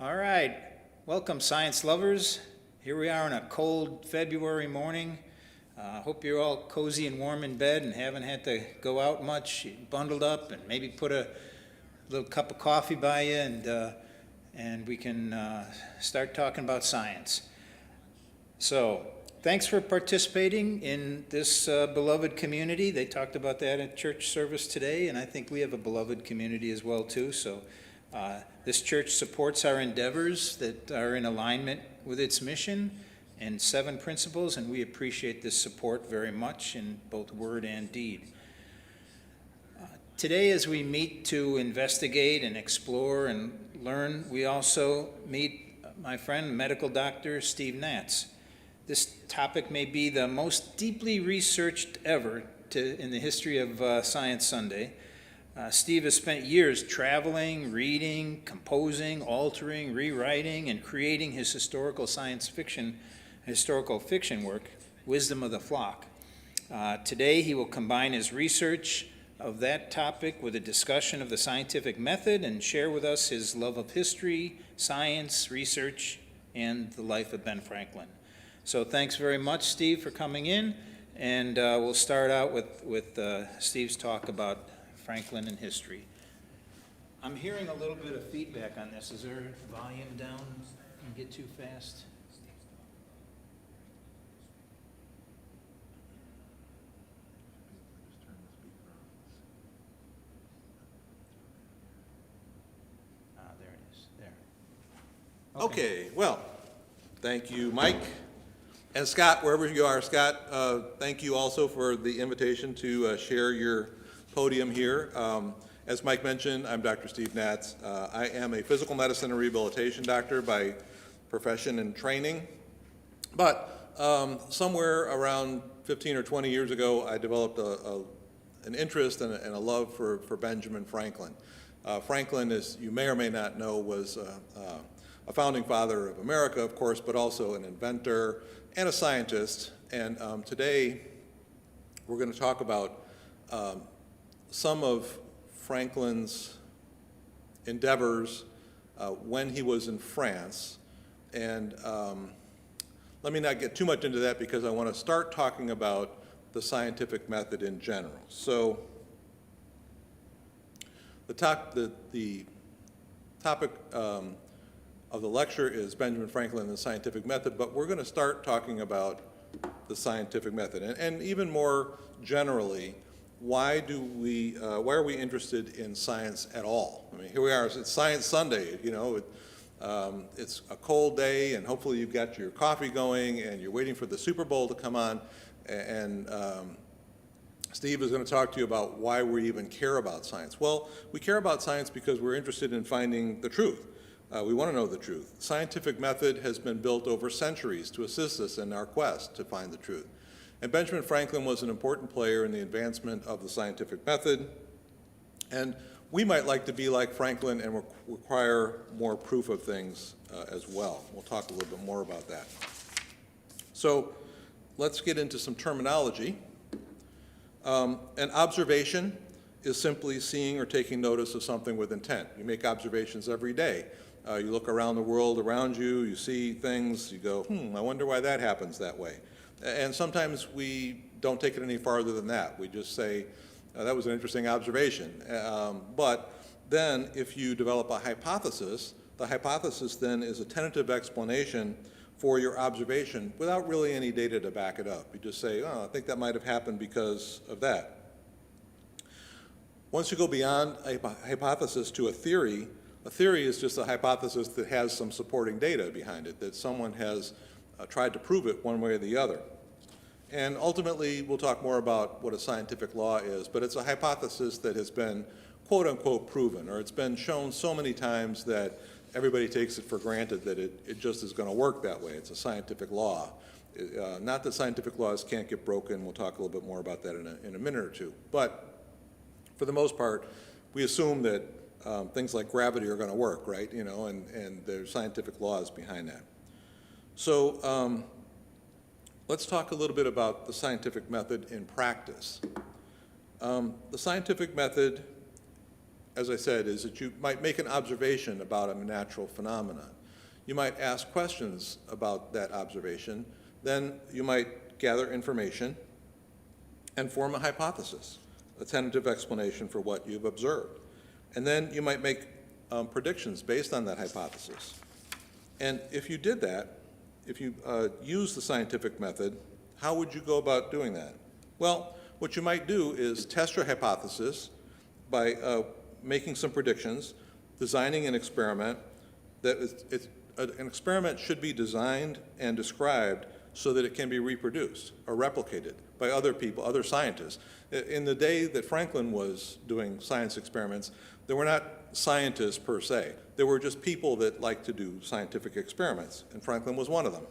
All right, welcome science lovers. Here we are on a cold February morning. Hope you're all cozy and warm in bed and haven't had to go out much, bundled up, and maybe put a little cup of coffee by you, and we can start talking about science. So, thanks for participating in this beloved community. They talked about that at church service today, and I think we have a beloved community as well too. So, this church supports our endeavors that are in alignment with its mission and 7 principles, and we appreciate this support very much in both word and deed. Today, as we meet to investigate and explore and learn, we also meet my friend, medical doctor Steve Natz. This topic may be the most deeply researched ever in the history of Science Sunday. Steve has spent years traveling, reading, composing, altering, rewriting, and creating his historical fiction work, Wisdom of the Flock. Today he will combine his research of that topic with a discussion of the scientific method and share with us his love of history, science, research, and the life of Ben Franklin. So thanks very much, Steve, for coming in, and we'll start out with Steve's talk about Franklin and history. I'm hearing a little bit of feedback on this. Is there volume down and get too fast? There it is. There. Okay, well, thank you, Mike. And Scott, wherever you are, Scott, thank you also for the invitation to share your podium here. As Mike mentioned, I'm Dr. Steve Natz. I am a physical medicine and rehabilitation doctor by profession and training. But somewhere around 15 or 20 years ago, I developed an interest and a love for Benjamin Franklin. Franklin, as you may or may not know, was a founding father of America, of course, but also an inventor and a scientist. And today, we're going to talk about some of Franklin's endeavors when he was in France. And let me not get too much into that because I want to start talking about the scientific method in general. So the topic of the lecture is Benjamin Franklin and the scientific method, but we're going to start talking about the scientific method. And even more generally, why are we interested in science at all? I mean, here we are, it's Science Sunday, you know, it's a cold day and hopefully you've got your coffee going and you're waiting for the Super Bowl to come on, and Steve is going to talk to you about why we even care about science. Well, we care about science because we're interested in finding the truth. We want to know the truth. The scientific method has been built over centuries to assist us in our quest to find the truth. And Benjamin Franklin was an important player in the advancement of the scientific method. And we might like to be like Franklin and require more proof of things as well. We'll talk a little bit more about that. So let's get into some terminology. An observation is simply seeing or taking notice of something with intent. You make observations every day. You look around the world around you, you see things, you go, I wonder why that happens that way. And sometimes we don't take it any farther than that. We just say, that was an interesting observation. But then if you develop a hypothesis, the hypothesis then is a tentative explanation for your observation without really any data to back it up. You just say, I think that might have happened because of that. Once you go beyond a hypothesis to a theory is just a hypothesis that has some supporting data behind it, that someone has tried to prove it one way or the other. And ultimately, we'll talk more about what a scientific law is, but it's a hypothesis that has been quote-unquote proven, or it's been shown so many times that everybody takes it for granted that it just is going to work that way. It's a scientific law. Not that scientific laws can't get broken. We'll talk a little bit more about that in a minute or two. But for the most part, we assume that things like gravity are going to work, right? You know, and there's scientific laws behind that. So let's talk a little bit about the scientific method in practice. The scientific method as I said, is that you might make an observation about a natural phenomenon. You might ask questions about that observation. Then you might gather information and form a hypothesis, a tentative explanation for what you've observed. And then you might make predictions based on that hypothesis. And if you did that, if you use the scientific method, how would you go about doing that? Well, what you might do is test your hypothesis by making some predictions, designing an experiment. An experiment should be designed and described so that it can be reproduced or replicated by other people, other scientists. In the day that Franklin was doing science experiments, there were not scientists per se. There were just people that liked to do scientific experiments, and Franklin was one of them.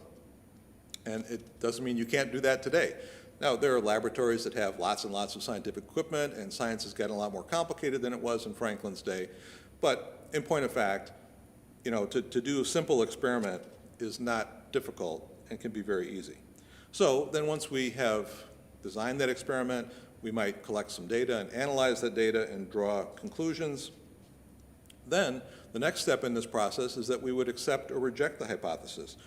And it doesn't mean you can't do that today. Now, there are laboratories that have lots and lots of scientific equipment, and science has gotten a lot more complicated than it was in Franklin's day. But in point of fact, you know, to do a simple experiment is not difficult and can be very easy. So then once we have designed that experiment, we might collect some data and analyze that data and draw conclusions. Then the next step in this process is that we would accept or reject the hypothesis.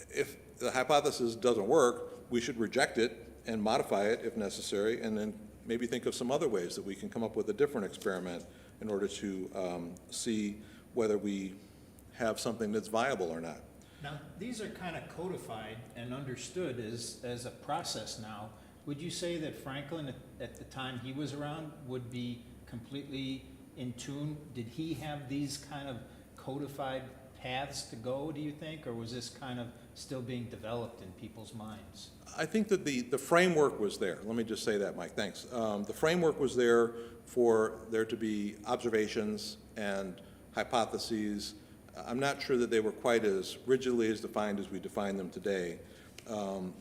If the hypothesis doesn't work, we should reject it and modify it if necessary, and then maybe think of some other ways that we can come up with a different experiment in order to see whether we have something that's viable or not. Now, these are kind of codified and understood as a process now. Would you say that Franklin, at the time he was around, would be completely in tune? Did he have these kind of codified paths to go, do you think, or was this kind of still being developed in people's minds? I think that the framework was there. Let me just say that, Mike, thanks. The framework was there for there to be observations and hypotheses. I'm not sure that they were quite as rigidly as defined as we define them today,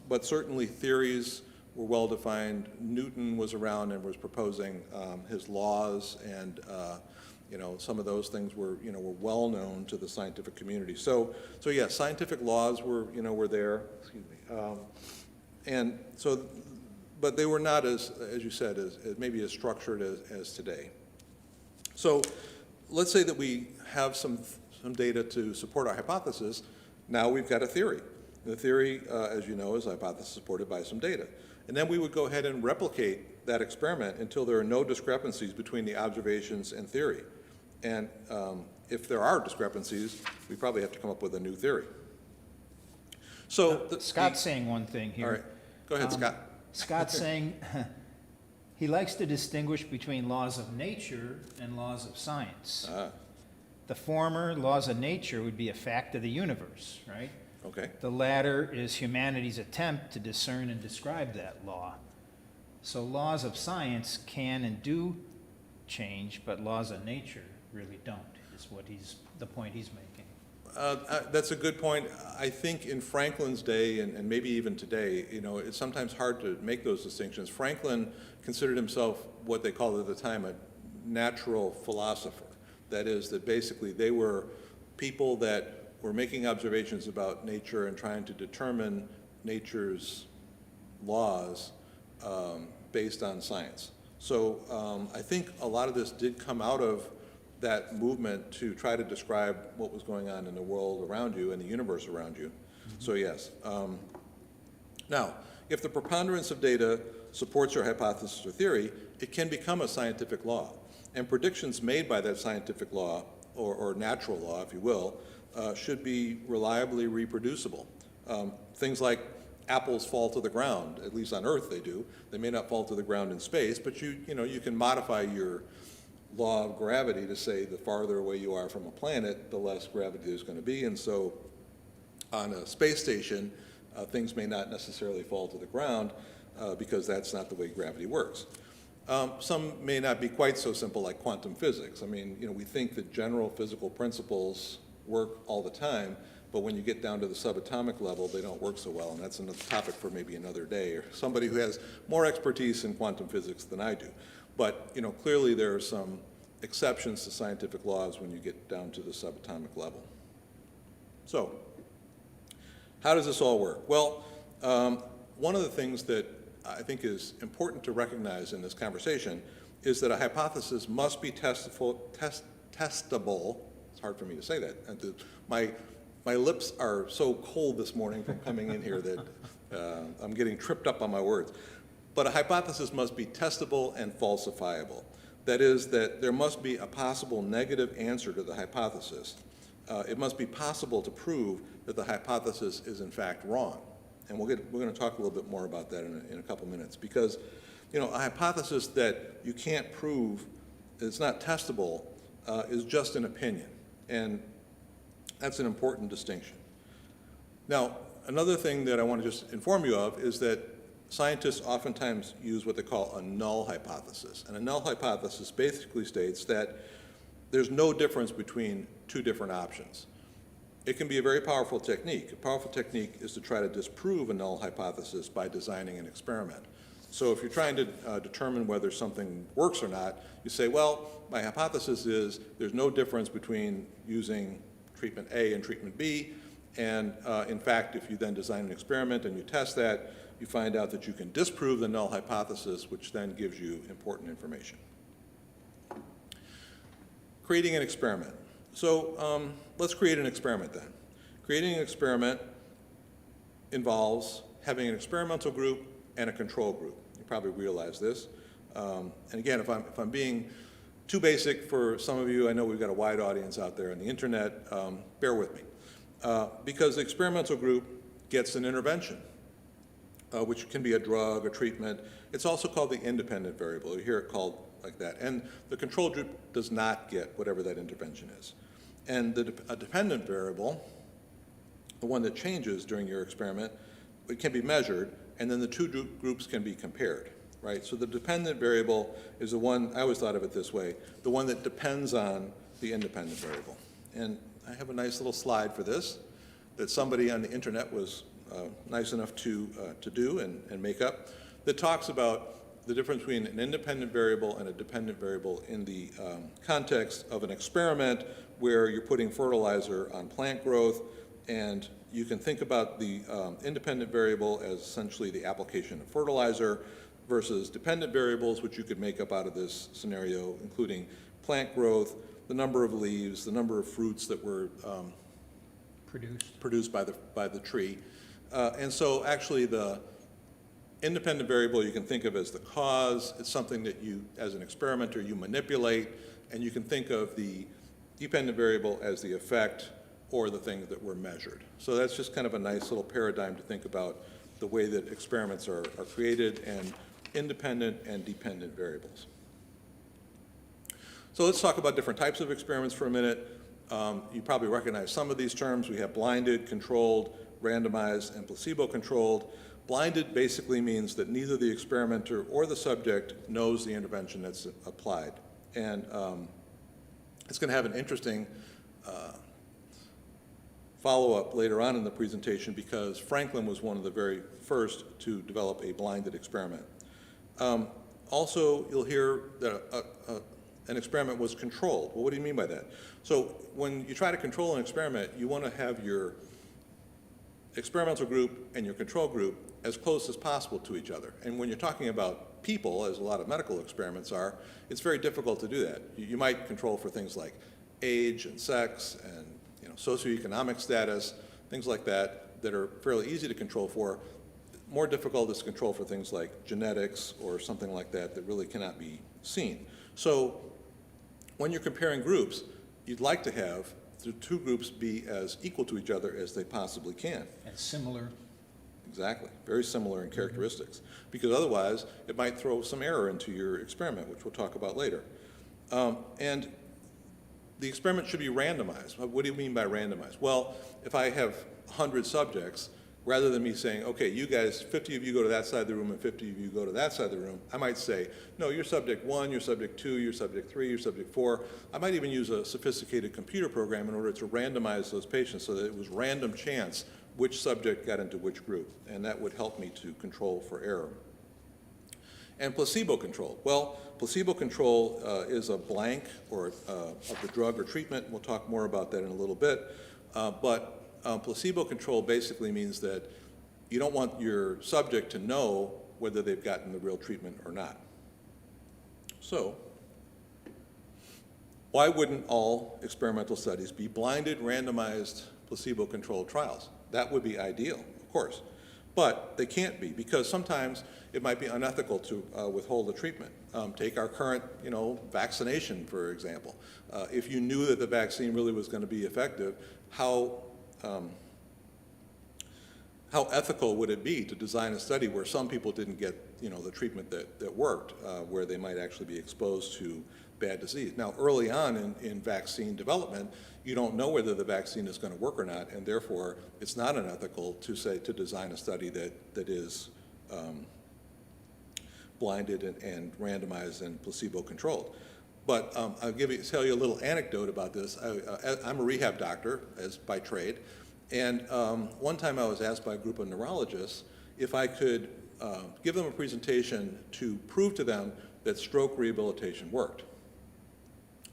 but certainly theories were well defined. Newton was around and was proposing his laws, and you know, some of those things were well known to the scientific community. So yes, scientific laws were were there. Excuse me, and so, but they were not as you said, as maybe as structured as today. So let's say that we have some data to support our hypothesis. Now we've got a theory. The theory, as you know, is a hypothesis supported by some data. And then we would go ahead and replicate that experiment until there are no discrepancies between the observations and theory. And if there are discrepancies, we probably have to come up with a new theory. So Scott's saying one thing here. All right, go ahead, Scott. Scott's saying he likes to distinguish between laws of nature and laws of science. The former, laws of nature, would be a fact of the universe, right? Okay. The latter is humanity's attempt to discern and describe that law. So laws of science can and do change, but laws of nature really don't, is what the point he's making. That's a good point. I think in Franklin's day, and maybe even today, it's sometimes hard to make those distinctions. Franklin considered himself what they called at the time a natural philosopher. That is, that basically they were people that were making observations about nature and trying to determine nature's laws based on science. So I think a lot of this did come out of that movement to try to describe what was going on in the world around you and the universe around you. Mm-hmm. So yes. Now, if the preponderance of data supports your hypothesis or theory, it can become a scientific law. And predictions made by that scientific law, or natural law, if you will, should be reliably reproducible. Things like apples fall to the ground, at least on Earth they do. They may not fall to the ground in space, but you can modify your law of gravity to say the farther away you are from a planet, the less gravity there's going to be. And so on a space station, things may not necessarily fall to the ground because that's not the way gravity works. Some may not be quite so simple, like quantum physics. I mean, we think that general physical principles work all the time, but when you get down to the subatomic level, they don't work so well, and that's another topic for maybe another day, or somebody who has more expertise in quantum physics than I do. But clearly there are some exceptions to scientific laws when you get down to the subatomic level. So, how does this all work? Well, one of the things that I think is important to recognize in this conversation is that a hypothesis must be testable. It's hard for me to say that. And my lips are so cold this morning from coming in here that I'm getting tripped up on my words. But a hypothesis must be testable and falsifiable. That is, that there must be a possible negative answer to the hypothesis. It must be possible to prove that the hypothesis is in fact wrong. And we're going to talk a little bit more about that in a couple minutes, because a hypothesis that you can't prove, it's not testable, is just an opinion. And that's an important distinction. Now, another thing that I want to just inform you of is that scientists oftentimes use what they call a null hypothesis. And a null hypothesis basically states that there's no difference between two different options. It can be a very powerful technique. A powerful technique is to try to disprove a null hypothesis by designing an experiment. So if you're trying to determine whether something works or not, you say, well, my hypothesis is there's no difference between using treatment A and treatment B, and in fact, if you then design an experiment and you test that, you find out that you can disprove the null hypothesis, which then gives you important information. Creating an experiment. So let's create an experiment then. Creating an experiment involves having an experimental group and a control group. You probably realize this. And again, if I'm being too basic for some of you, I know we've got a wide audience out there on the internet, bear with me. Because the experimental group gets an intervention, which can be a drug, a treatment. It's also called the independent variable. You hear it called like that. And the control group does not get whatever that intervention is. And a dependent variable, the one that changes during your experiment, it can be measured, and then the two groups can be compared, right? So the dependent variable is the one, I always thought of it this way, the one that depends on the independent variable. And I have a nice little slide for this that somebody on the internet was nice enough to do and make up, that talks about the difference between an independent variable and a dependent variable in the context of an experiment where you're putting fertilizer on plant growth, and you can think about the independent variable as essentially the application of fertilizer versus dependent variables, which you could make up out of this scenario, including plant growth, the number of leaves, the number of fruits that were produced by the tree. And so actually the independent variable you can think of as the cause. It's something that you, as an experimenter, you manipulate, and you can think of the dependent variable as the effect or the things that were measured. So that's just kind of a nice little paradigm to think about the way that experiments are created and independent and dependent variables. So let's talk about different types of experiments for a minute. You probably recognize some of these terms. We have blinded, controlled, randomized, and placebo-controlled. Blinded basically means that neither the experimenter or the subject knows the intervention that's applied. And it's going to have an interesting follow-up later on in the presentation, because Franklin was one of the very first to develop a blinded experiment. Also, you'll hear that an experiment was controlled. Well, what do you mean by that? So when you try to control an experiment, you want to have your experimental group and your control group as close as possible to each other. And when you're talking about people, as a lot of medical experiments are, it's very difficult to do that. You might control for things like age and sex and socioeconomic status, things like that are fairly easy to control for. More difficult is to control for things like genetics or something like that that really cannot be seen. So when you're comparing groups, you'd like to have the two groups be as equal to each other as they possibly can. And similar. Exactly, very similar in characteristics, because otherwise it might throw some error into your experiment, which we'll talk about later. And the experiment should be randomized. What do you mean by randomized? Well, if I have 100 subjects, rather than me saying, okay, you guys, 50 of you go to that side of the room and 50 of you go to that side of the room, I might say, no, you're subject 1, you're subject 2, you're subject 3, you're subject 4. I might even use a sophisticated computer program in order to randomize those patients so that it was random chance which subject got into which group, and that would help me to control for error. And placebo control. Well, placebo control is a blank of the drug or treatment. We'll talk more about that in a little bit. But placebo control basically means that you don't want your subject to know whether they've gotten the real treatment or not. So Why wouldn't all experimental studies be blinded, randomized, placebo-controlled trials? That would be ideal, of course. But they can't be, because sometimes it might be unethical to withhold a treatment. Take our current, vaccination, for example. If you knew that the vaccine really was going to be effective, how ethical would it be to design a study where some people didn't get, the treatment that worked, where they might actually be exposed to bad disease? Now, early on in vaccine development, you don't know whether the vaccine is going to work or not, and therefore it's not unethical to design a study that is blinded and randomized and placebo-controlled. But I'll tell you a little anecdote about this. I'm a rehab doctor by trade, and one time I was asked by a group of neurologists if I could give them a presentation to prove to them that stroke rehabilitation worked.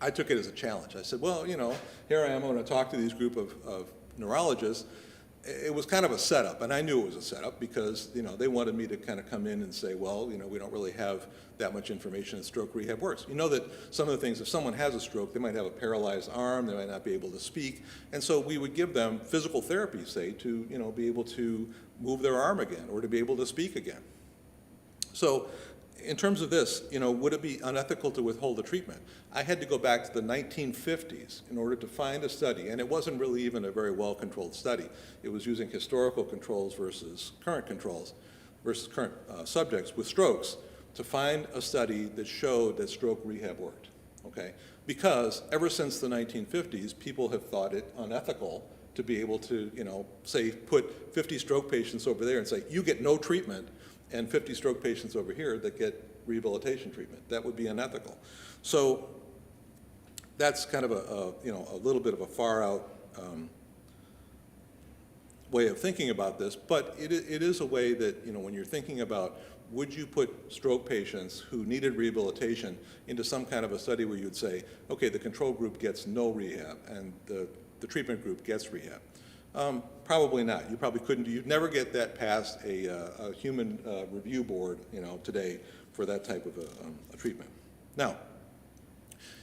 I took it as a challenge. I said, well, here I am, I'm going to talk to these group of neurologists. It was kind of a setup, and I knew it was a setup because, they wanted me to kind of come in and say, well, we don't really have that much information that stroke rehab works. You know that some of the things, if someone has a stroke, they might have a paralyzed arm, they might not be able to speak, and so we would give them physical therapy, say, to, be able to move their arm again or to be able to speak again. So in terms of this, would it be unethical to withhold the treatment? I had to go back to the 1950s in order to find a study, and it wasn't really even a very well-controlled study. It was using historical controls versus current subjects with strokes to find a study that showed that stroke rehab worked, okay? Because ever since the 1950s, people have thought it unethical to be able to, say, put 50 stroke patients over there and say, you get no treatment, and 50 stroke patients over here that get rehabilitation treatment. That would be unethical. So that's kind of a little bit of a far out way of thinking about this, but it is a way that, when you're thinking about would you put stroke patients who needed rehabilitation into some kind of a study where you'd say, okay, the control group gets no rehab and the treatment group gets rehab. Probably not. You probably couldn't. You'd never get that past a human review board, today for that type of a treatment. Now,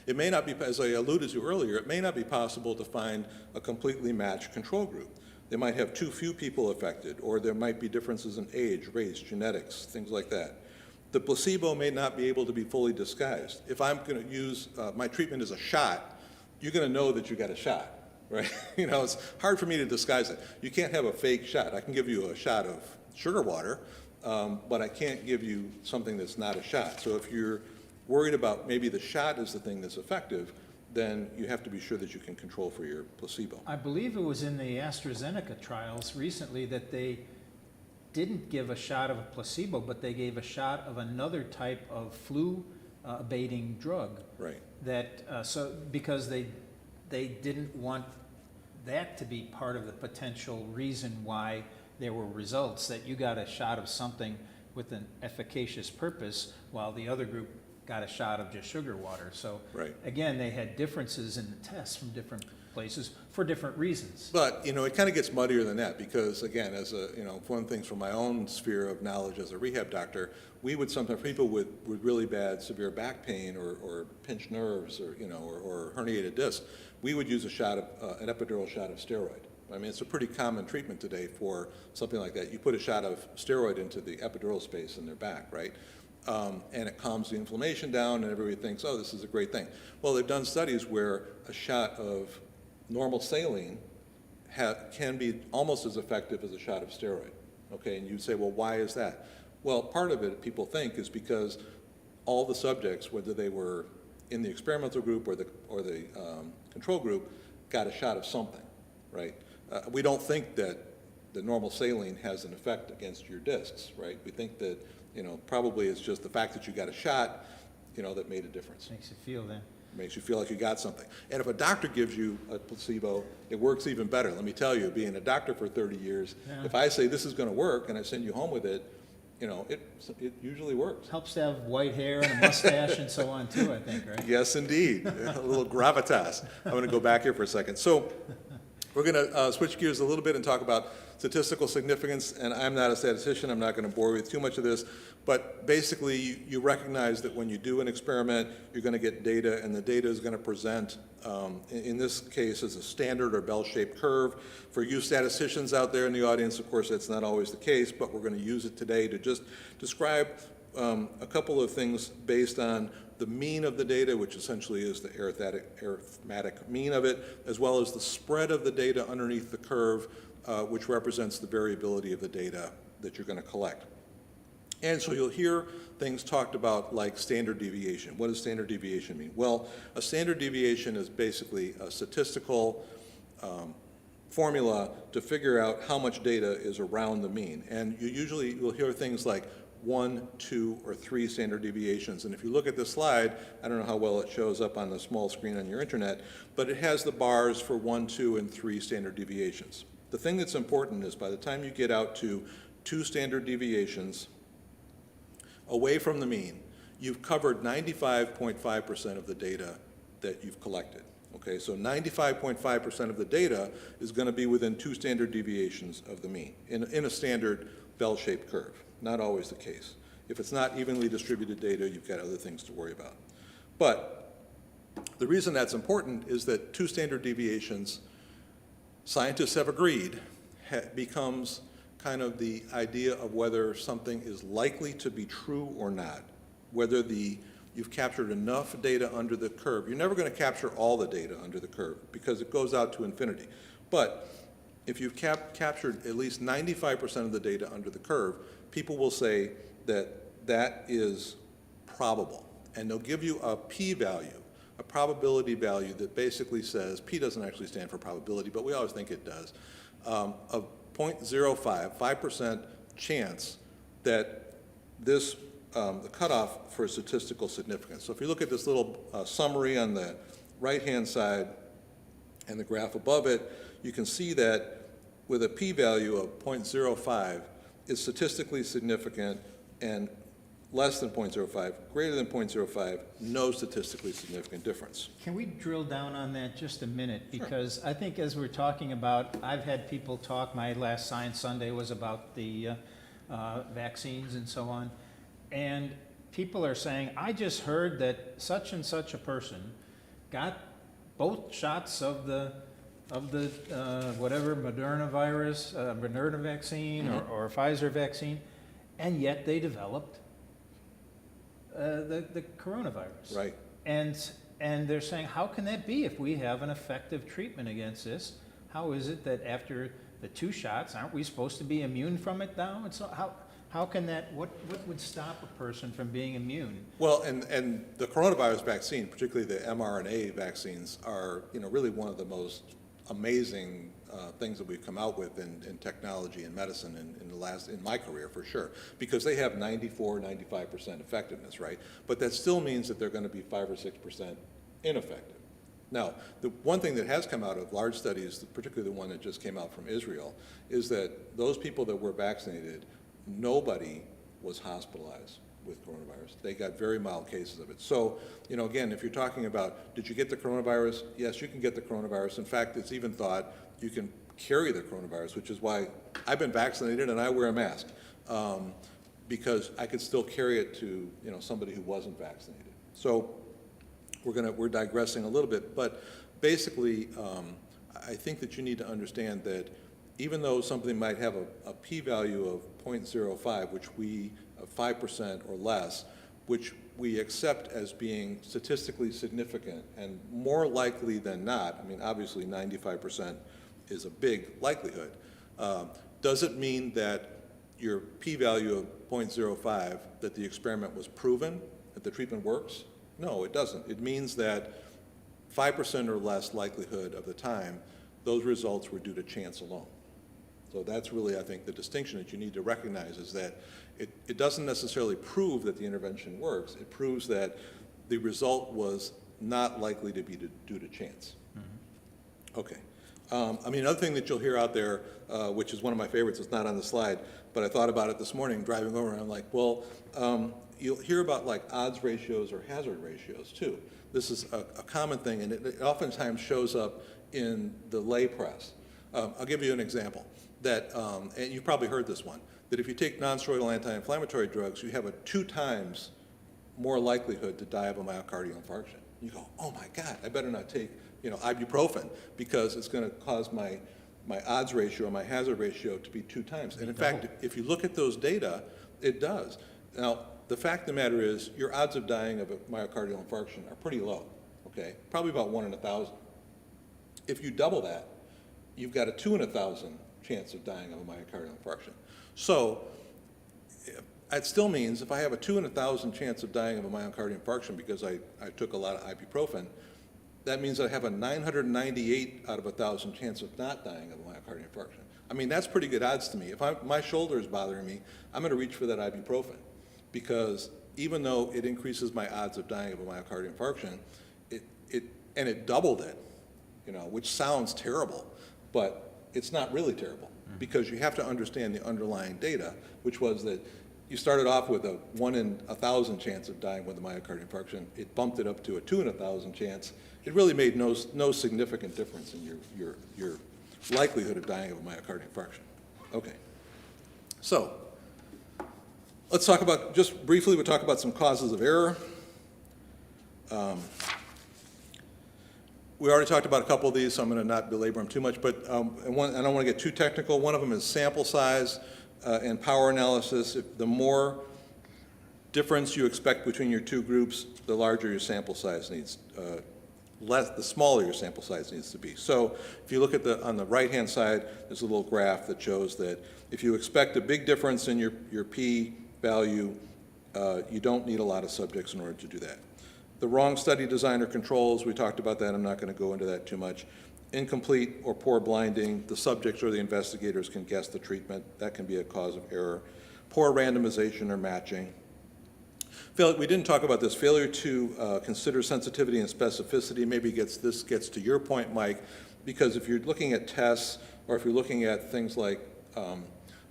it may not be, as I alluded to earlier, it may not be possible to find a completely matched control group. They might have too few people affected, or there might be differences in age, race, genetics, things like that. The placebo may not be able to be fully disguised. If I'm going to use my treatment as a shot, you're going to know that you got a shot. Right? It's hard for me to disguise it. You can't have a fake shot. I can give you a shot of sugar water, but I can't give you something that's not a shot. So if you're worried about maybe the shot is the thing that's effective, then you have to be sure that you can control for your placebo. I believe it was in the AstraZeneca trials recently that they didn't give a shot of a placebo, but they gave a shot of another type of flu abating drug. Right. That because they didn't want that to be part of the potential reason why there were results, that you got a shot of something with an efficacious purpose while the other group got a shot of just sugar water. So right. Again, they had differences in the tests from different places for different reasons. But, it kind of gets muddier than that because, again, as one of the things from my own sphere of knowledge as a rehab doctor, we would sometimes, people with really bad severe back pain or pinched nerves or herniated discs, we would use a shot of, an epidural shot of steroid. I mean, it's a pretty common treatment today for something like that. You put a shot of steroid into the epidural space in their back, right? And it calms the inflammation down and everybody thinks, oh, this is a great thing. Well, they've done studies where a shot of normal saline can be almost as effective as a shot of steroid, okay? And you'd say, well, why is that? Well, part of it, people think, is because all the subjects, whether they were in the experimental group or the control group, got a shot of something, right? We don't think that the normal saline has an effect against your discs, right? We think that, probably it's just the fact that you got a shot, that made a difference. Makes you feel that. Makes you feel like you got something. And if a doctor gives you a placebo, it works even better. Let me tell you, being a doctor for 30 years, Yeah. if I say this is going to work and I send you home with it, it usually works. Helps to have white hair and a mustache and so on too, I think, right? Yes, indeed. A little gravitas. I'm going to go back here for a second. So We're going to switch gears a little bit and talk about statistical significance, and I'm not a statistician, I'm not going to bore you with too much of this, but basically you recognize that when you do an experiment, you're going to get data, and the data is going to present, in this case, as a standard or bell-shaped curve. For you statisticians out there in the audience, of course, that's not always the case, but we're going to use it today to just describe a couple of things based on the mean of the data, which essentially is the arithmetic mean of it, as well as the spread of the data underneath the curve, which represents the variability of the data that you're going to collect. And so you'll hear things talked about like standard deviation. What does standard deviation mean? Well, a standard deviation is basically a statistical formula to figure out how much data is around the mean. And you'll hear things like 1, 2, or 3 standard deviations. And if you look at this slide, I don't know how well it shows up on the small screen on your internet, but it has the bars for 1, 2, and 3 standard deviations. The thing that's important is by the time you get out to 2 standard deviations away from the mean, you've covered 95.5% of the data that you've collected. Okay, so 95.5% of the data is going to be within 2 standard deviations of the mean in a standard bell-shaped curve. Not always the case. If it's not evenly distributed data, you've got other things to worry about. But the reason that's important is that 2 standard deviations, scientists have agreed, becomes kind of the idea of whether something is likely to be true or not, whether you've captured enough data under the curve. You're never going to capture all the data under the curve because it goes out to infinity. But if you've captured at least 95% of the data under the curve, people will say that that is probable. And they'll give you a p-value, a probability value that basically says, p doesn't actually stand for probability, but we always think it does, of 0.05, 5% chance that this, the cutoff for statistical significance. So if you look at this little summary on the right-hand side and the graph above it, you can see that with a p-value of 0.05 is statistically significant, and less than 0.05, greater than 0.05, no statistically significant difference. Can we drill down on that just a minute? Because I think as we're talking about, I've had people talk, my last Science Sunday was about the vaccines and so on, and people are saying, I just heard that such and such a person got both shots of the whatever Moderna virus, Moderna vaccine or Pfizer vaccine, and yet they developed the coronavirus. Right. And they're saying, how can that be if we have an effective treatment against this? How is it that after the 2 shots, aren't we supposed to be immune from it now? And so how can that, what would stop a person from being immune? Well, and the coronavirus vaccine, particularly the mRNA vaccines, are really one of the most amazing things that we've come out with in technology and medicine in my career for sure, because they have 94, 95% effectiveness, right? But that still means that they're going to be 5 or 6% ineffective. Now, the one thing that has come out of large studies, particularly the one that just came out from Israel, is that those people that were vaccinated, nobody was hospitalized with coronavirus. They got very mild cases of it. So, again, if you're talking about, did you get the coronavirus? Yes, you can get the coronavirus. In fact, it's even thought you can carry the coronavirus, which is why I've been vaccinated and I wear a mask, because I could still carry it to, somebody who wasn't vaccinated. So we're digressing a little bit, but basically, I think that you need to understand that even though something might have a p-value of 0.05, which 5% or less, which we accept as being statistically significant and more likely than not, I mean, obviously 95% is a big likelihood, does it mean that your p-value of 0.05, that the experiment was proven, that the treatment works? No, it doesn't. It means that 5% or less likelihood of the time, those results were due to chance alone. So that's really, I think, the distinction that you need to recognize, is that it doesn't necessarily prove that the intervention works. It proves that the result was not likely to be due to chance. Mm-hmm. Okay. I mean, another thing that you'll hear out there, which is one of my favorites, it's not on the slide, but I thought about it this morning driving over, and I'm like, well, you'll hear about like odds ratios or hazard ratios too. This is a common thing, and it oftentimes shows up in the lay press. I'll give you an example that, and you've probably heard this one, that if you take non-steroidal anti-inflammatory drugs, you have a 2 times more likelihood to die of a myocardial infarction. You go, oh my God, I better not take, ibuprofen because it's going to cause my odds ratio, my hazard ratio to be 2 times. And in fact, if you look at those data, it does. Now, the fact of the matter is your odds of dying of a myocardial infarction are pretty low, okay? Probably about 1 in 1,000. If you double that, you've got a 2 in 1,000 chance of dying of a myocardial infarction. So it still means if I have a 2 in 1,000 chance of dying of a myocardial infarction because I took a lot of ibuprofen, that means I have a 998 out of 1,000 chance of not dying of a myocardial infarction. I mean, that's pretty good odds to me. If my shoulder is bothering me, I'm going to reach for that ibuprofen because even though it increases my odds of dying of a myocardial infarction, it doubled it, which sounds terrible, but it's not really terrible because you have to understand the underlying data, which was that you started off with a 1 in 1,000 chance of dying with a myocardial infarction. It bumped it up to a 2 in 1,000 chance. It really made no significant difference in your likelihood of dying of a myocardial infarction. Okay. So let's talk about, just briefly, we'll talk about some causes of error. We already talked about a couple of these, so I'm going to not belabor them too much, but I don't want to get too technical. One of them is sample size and power analysis. The more difference you expect between your 2 groups, the larger your sample size needs, the smaller your sample size needs to be. So if you look at on the right-hand side, there's a little graph that shows that if you expect a big difference in your p value, you don't need a lot of subjects in order to do that. The wrong study design or controls, we talked about that. I'm not going to go into that too much. Incomplete or poor blinding, the subjects or the investigators can guess the treatment. That can be a cause of error. Poor randomization or matching. We didn't talk about this. Failure to consider sensitivity and specificity. Maybe this gets to your point, Mike, because if you're looking at tests or if you're looking at things like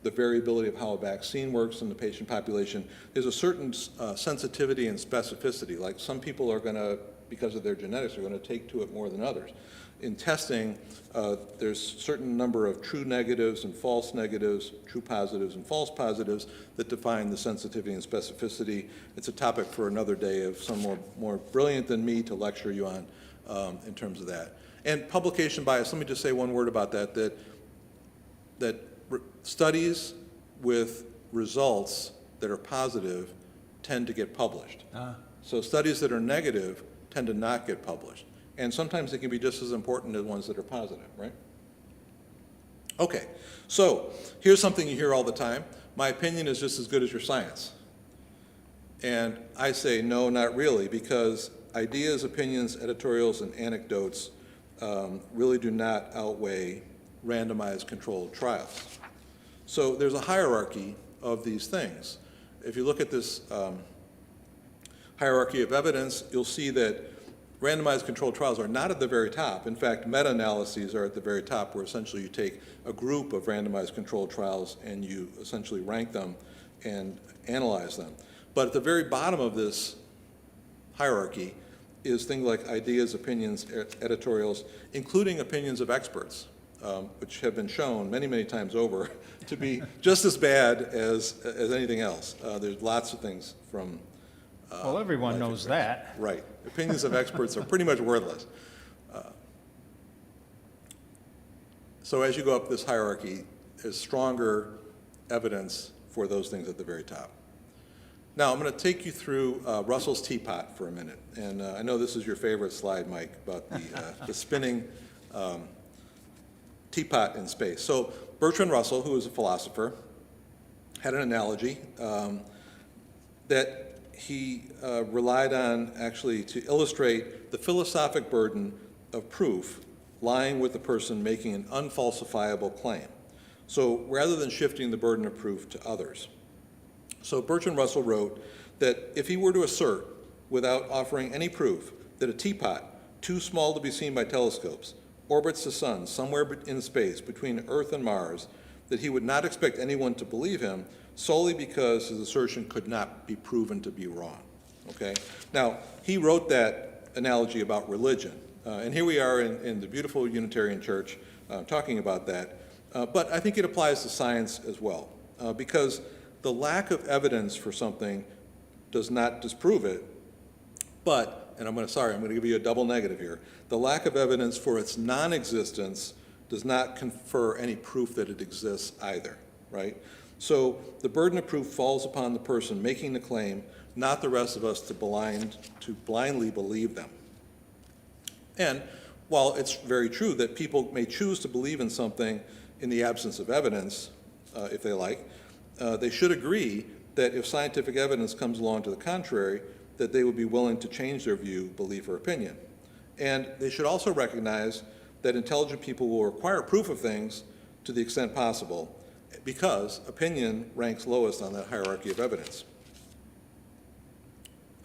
the variability of how a vaccine works in the patient population, there's a certain sensitivity and specificity. Like some people are going to, because of their genetics, are going to take to it more than others. In testing, there's a certain number of true negatives and false negatives, true positives and false positives that define the sensitivity and specificity. It's a topic for another day of someone more brilliant than me to lecture you on in terms of that. And publication bias, let me just say one word about that studies with results that are positive tend to get published. So studies that are negative tend to not get published. And sometimes they can be just as important as ones that are positive, right? Okay, so here's something you hear all the time. My opinion is just as good as your science. And I say, no, not really, because ideas, opinions, editorials, and anecdotes really do not outweigh randomized controlled trials. So there's a hierarchy of these things. If you look at this hierarchy of evidence, you'll see that randomized controlled trials are not at the very top. In fact, meta-analyses are at the very top, where essentially you take a group of randomized controlled trials and you essentially rank them and analyze them. But at the very bottom of this hierarchy is things like ideas, opinions, editorials, including opinions of experts, which have been shown many, many times over to be just as bad as anything else. There's lots of things from well, everyone knows that. Right. Opinions of experts are pretty much worthless. So as you go up this hierarchy, there's stronger evidence for those things at the very top. Now, I'm going to take you through Russell's teapot for a minute. And I know this is your favorite slide, Mike, about the spinning teapot in space. So Bertrand Russell, who is a philosopher, had an analogy that he relied on actually to illustrate the philosophic burden of proof lying with the person making an unfalsifiable claim. So rather than shifting the burden of proof to others. So Bertrand Russell wrote that if he were to assert, without offering any proof, that a teapot, too small to be seen by telescopes, orbits the sun somewhere in space between Earth and Mars, that he would not expect anyone to believe him solely because his assertion could not be proven to be wrong, okay? Now, he wrote that analogy about religion, and here we are in the beautiful Unitarian Church talking about that. But I think it applies to science as well, because the lack of evidence for something does not disprove it, but, and I'm going to give you a double negative here. The lack of evidence for its non-existence does not confer any proof that it exists either, right? So the burden of proof falls upon the person making the claim, not the rest of us to blindly believe them. And while it's very true that people may choose to believe in something in the absence of evidence, if they like, they should agree that if scientific evidence comes along to the contrary, that they would be willing to change their view, belief, or opinion. And they should also recognize that intelligent people will require proof of things to the extent possible, because opinion ranks lowest on that hierarchy of evidence.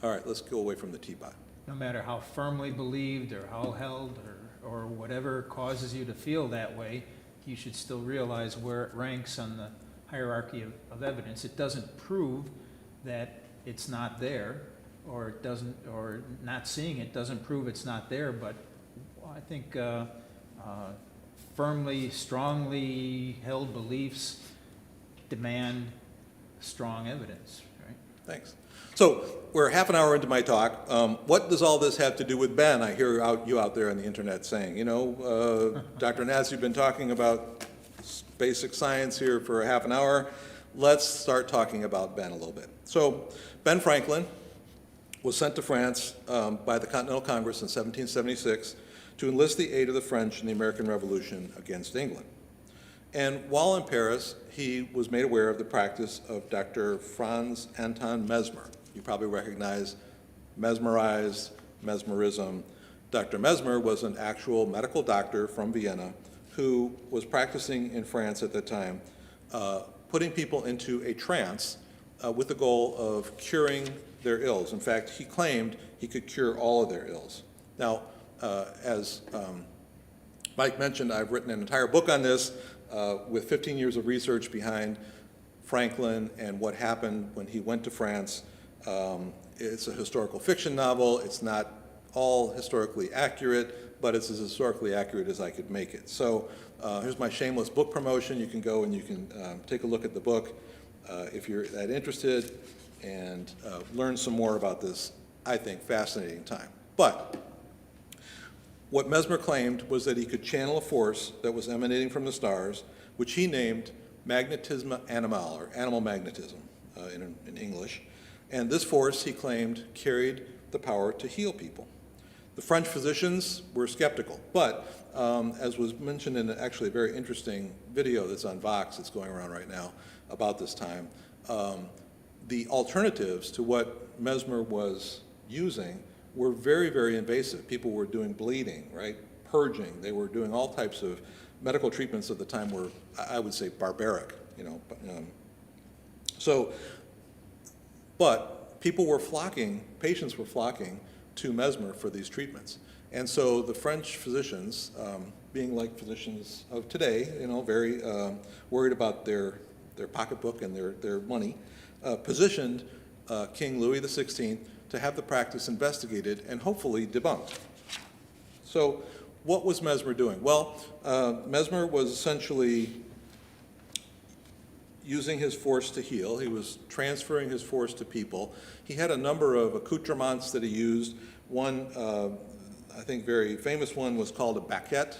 All right, let's go away from the teapot. No matter how firmly believed or how held or whatever causes you to feel that way, you should still realize where it ranks on the hierarchy of evidence. It doesn't prove that it's not there, or it doesn't, or not seeing it doesn't prove it's not there, but I think firmly, strongly held beliefs demand strong evidence, right? Thanks. So we're half an hour into my talk. What does all this have to do with Ben? I hear you out there on the internet saying, you know, Dr. Nass, you've been talking about basic science here for a half an hour. Let's start talking about Ben a little bit. So Ben Franklin was sent to France by the Continental Congress in 1776 to enlist the aid of the French in the American Revolution against England. And while in Paris, he was made aware of the practice of Dr. Franz Anton Mesmer. You probably recognize mesmerized, mesmerism. Dr. Mesmer was an actual medical doctor from Vienna who was practicing in France at the time, putting people into a trance with the goal of curing their ills. In fact, he claimed he could cure all of their ills. Now, as Mike mentioned, I've written an entire book on this with 15 years of research behind Franklin and what happened when he went to France. It's a historical fiction novel. It's not all historically accurate, but it's as historically accurate as I could make it. So here's my shameless book promotion. You can go and you can take a look at the book if you're that interested and learn some more about this, I think, fascinating time. But what Mesmer claimed was that he could channel a force that was emanating from the stars, which he named magnetisme animal, or animal magnetism in English. And this force, he claimed, carried the power to heal people. The French physicians were skeptical, but as was mentioned in actually a very interesting video that's on Vox, that's going around right now about this time, the alternatives to what Mesmer was using were very, very invasive. People were doing bleeding, right? Purging. They were doing all types of medical treatments at the time were, I would say, barbaric, you know. But people were flocking, patients were flocking to Mesmer for these treatments. And so the French physicians, being like physicians of today, you know, very worried about their pocketbook and their money, positioned King Louis XVI to have the practice investigated and hopefully debunked. So what was Mesmer doing? Well, Mesmer was essentially using his force to heal. He was transferring his force to people. He had a number of accoutrements that he used. One, I think very famous one was called a baquette,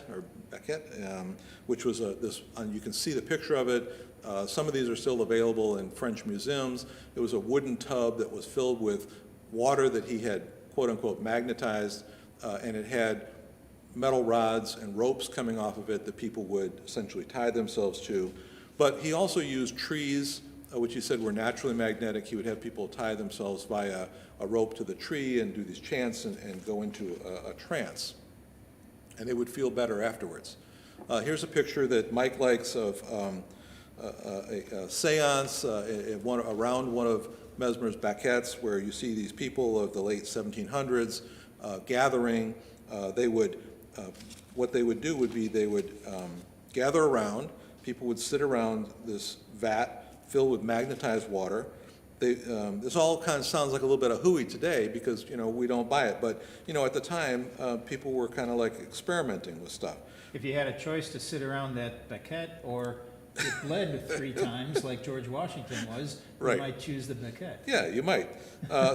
which was you can see the picture of it. Some of these are still available in French museums. It was a wooden tub that was filled with water that he had, quote unquote, magnetized, and it had metal rods and ropes coming off of it that people would essentially tie themselves to. But he also used trees, which he said were naturally magnetic. He would have people tie themselves via a rope to the tree and do these chants and go into a trance. And they would feel better afterwards. Here's a picture that Mike likes of a seance around one of Mesmer's baquettes, where you see these people of the late 1700s gathering. What they would do would be they would gather around. People would sit around this vat filled with magnetized water. This all kind of sounds like a little bit of hooey today because, you know, we don't buy it. But, you know, at the time, people were kind of like experimenting with stuff. If you had a choice to sit around that baquette or get bled 3 times like George Washington was, Right. you might choose the baquette. Yeah, you might.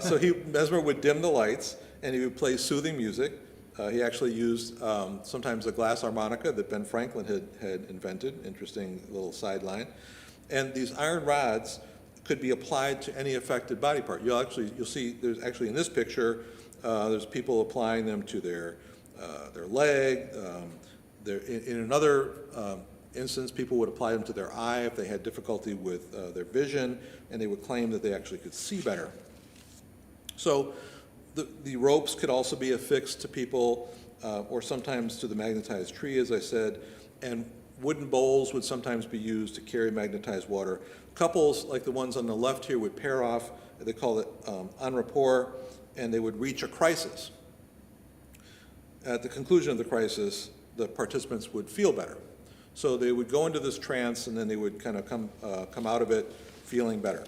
So Mesmer would dim the lights, and he would play soothing music. He actually used sometimes a glass harmonica that Ben Franklin had invented, interesting little sideline. And these iron rods could be applied to any affected body part. You'll see there's actually in this picture, there's people applying them to their leg. In another instance, people would apply them to their eye if they had difficulty with their vision, and they would claim that they actually could see better. So the ropes could also be affixed to people, or sometimes to the magnetized tree, as I said, and wooden bowls would sometimes be used to carry magnetized water. Couples, like the ones on the left here, would pair off, they call it en rapport, and they would reach a crisis. At the conclusion of the crisis, the participants would feel better. So they would go into this trance, and then they would kind of come out of it feeling better.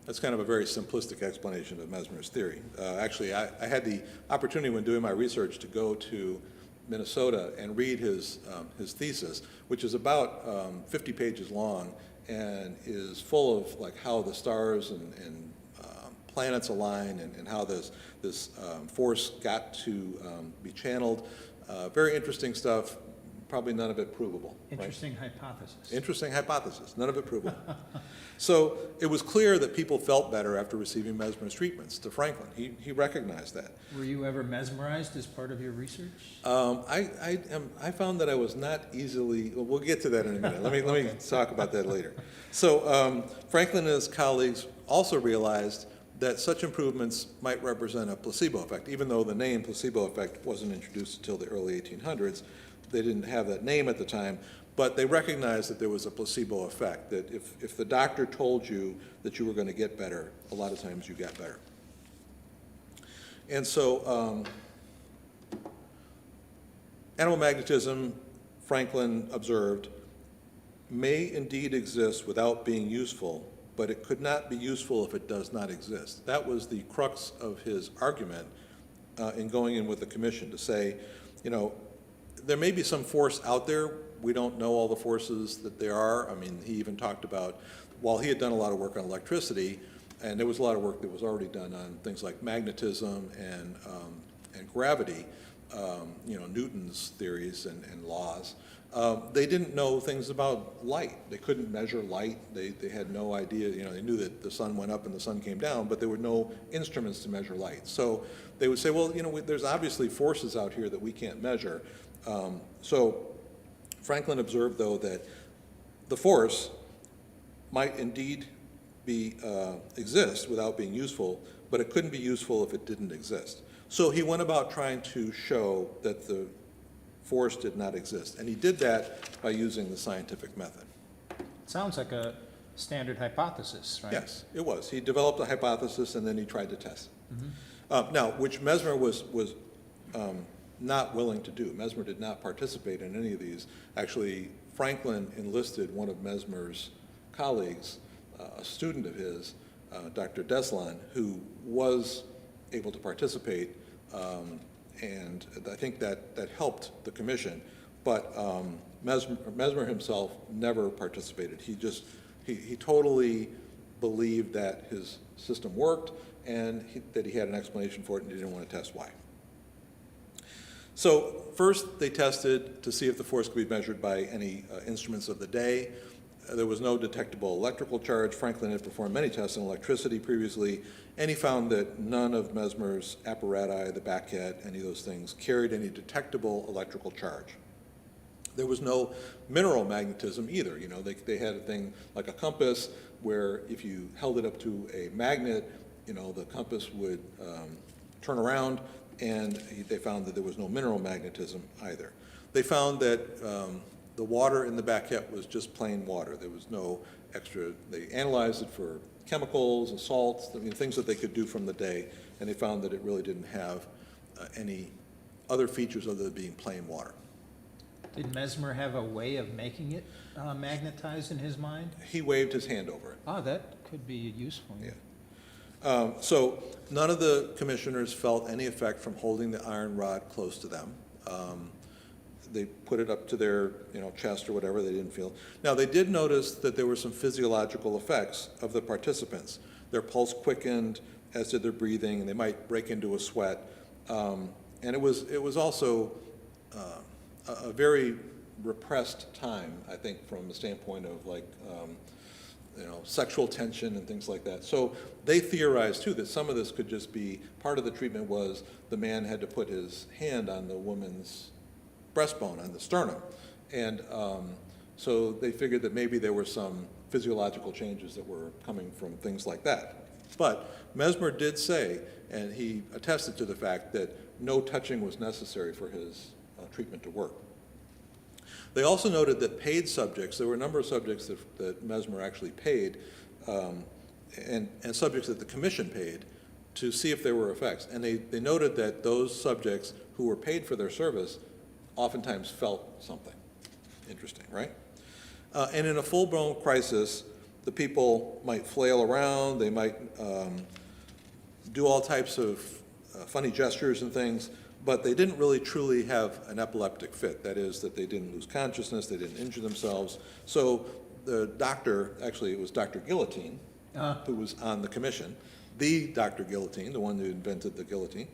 That's kind of a very simplistic explanation of Mesmer's theory. Actually, I had the opportunity when doing my research to go to Minnesota and read his thesis, which is about 50 pages long and is full of like how the stars and planets align and how this force got to be channeled. Very interesting stuff. Probably none of it provable. Interesting hypothesis. Interesting hypothesis, none of it provable. So it was clear that people felt better after receiving Mesmer's treatments to Franklin. He recognized that. Were you ever mesmerized as part of your research? I found that I was not easily, well, we'll get to that in a minute. Let me talk about that later. So Franklin and his colleagues also realized that such improvements might represent a placebo effect. Even though the name placebo effect wasn't introduced until the early 1800s, they didn't have that name at the time, but they recognized that there was a placebo effect, that if the doctor told you that you were going to get better, a lot of times you got better. And so animal magnetism, Franklin observed, may indeed exist without being useful, but it could not be useful if it does not exist. That was the crux of his argument in going in with the commission, to say, you know, there may be some force out there. We don't know all the forces that there are. I mean, he even talked about, while he had done a lot of work on electricity, and there was a lot of work that was already done on things like magnetism and gravity, you know, Newton's theories and laws. They didn't know things about light. They couldn't measure light. They had no idea. You know, they knew that the sun went up and the sun came down, but there were no instruments to measure light. So they would say, well, you know, there's obviously forces out here that we can't measure. So Franklin observed, though, that the force might indeed exist without being useful, but it couldn't be useful if it didn't exist. So he went about trying to show that the force did not exist, and he did that by using the scientific method. Sounds like a standard hypothesis, right? Yes, it was. He developed a hypothesis, and then he tried to test it. Now, which Mesmer was not willing to do. Mesmer did not participate in any of these. Actually, Franklin enlisted one of Mesmer's colleagues, a student of his, Dr. Deslan, who was able to participate, and I think that helped the commission. But Mesmer himself never participated. He totally believed that his system worked and that he had an explanation for it, and he didn't want to test why. So first they tested to see if the force could be measured by any instruments of the day. There was no detectable electrical charge. Franklin had performed many tests on electricity previously, and he found that none of Mesmer's apparati, the baquette, any of those things, carried any detectable electrical charge. There was no mineral magnetism either. You know, they had a thing like a compass where if you held it up to a magnet, you know, the compass would turn around, and they found that there was no mineral magnetism either. They found that the water in the baquette was just plain water. There was no extra. They analyzed it for chemicals and salts, I mean, things that they could do from the day, and they found that it really didn't have any other features other than being plain water. Did Mesmer have a way of making it magnetized in his mind? He waved his hand over it. Oh, that could be useful. Yeah. So none of the commissioners felt any effect from holding the iron rod close to them. They put it up to their, chest or whatever. They didn't feel. Now, they did notice that there were some physiological effects of the participants. Their pulse quickened, as did their breathing, and they might break into a sweat. And it was also a very repressed time, I think, from the standpoint of sexual tension and things like that. So they theorized too that some of this could just be part of the treatment was the man had to put his hand on the woman's breastbone, on the sternum. And so they figured that maybe there were some physiological changes that were coming from things like that. But Mesmer did say, and he attested to the fact that no touching was necessary for his treatment to work. They also noted that paid subjects, there were a number of subjects that Mesmer actually paid, and subjects that the commission paid to see if there were effects. And they noted that those subjects who were paid for their service oftentimes felt something. Interesting, right? And in a full-blown crisis, the people might flail around, they might do all types of funny gestures and things, but they didn't really truly have an epileptic fit. That is, that they didn't lose consciousness, they didn't injure themselves. So the doctor, actually it was Dr. Guillotine, who was on the commission, the Dr. Guillotine, the one who invented the guillotine,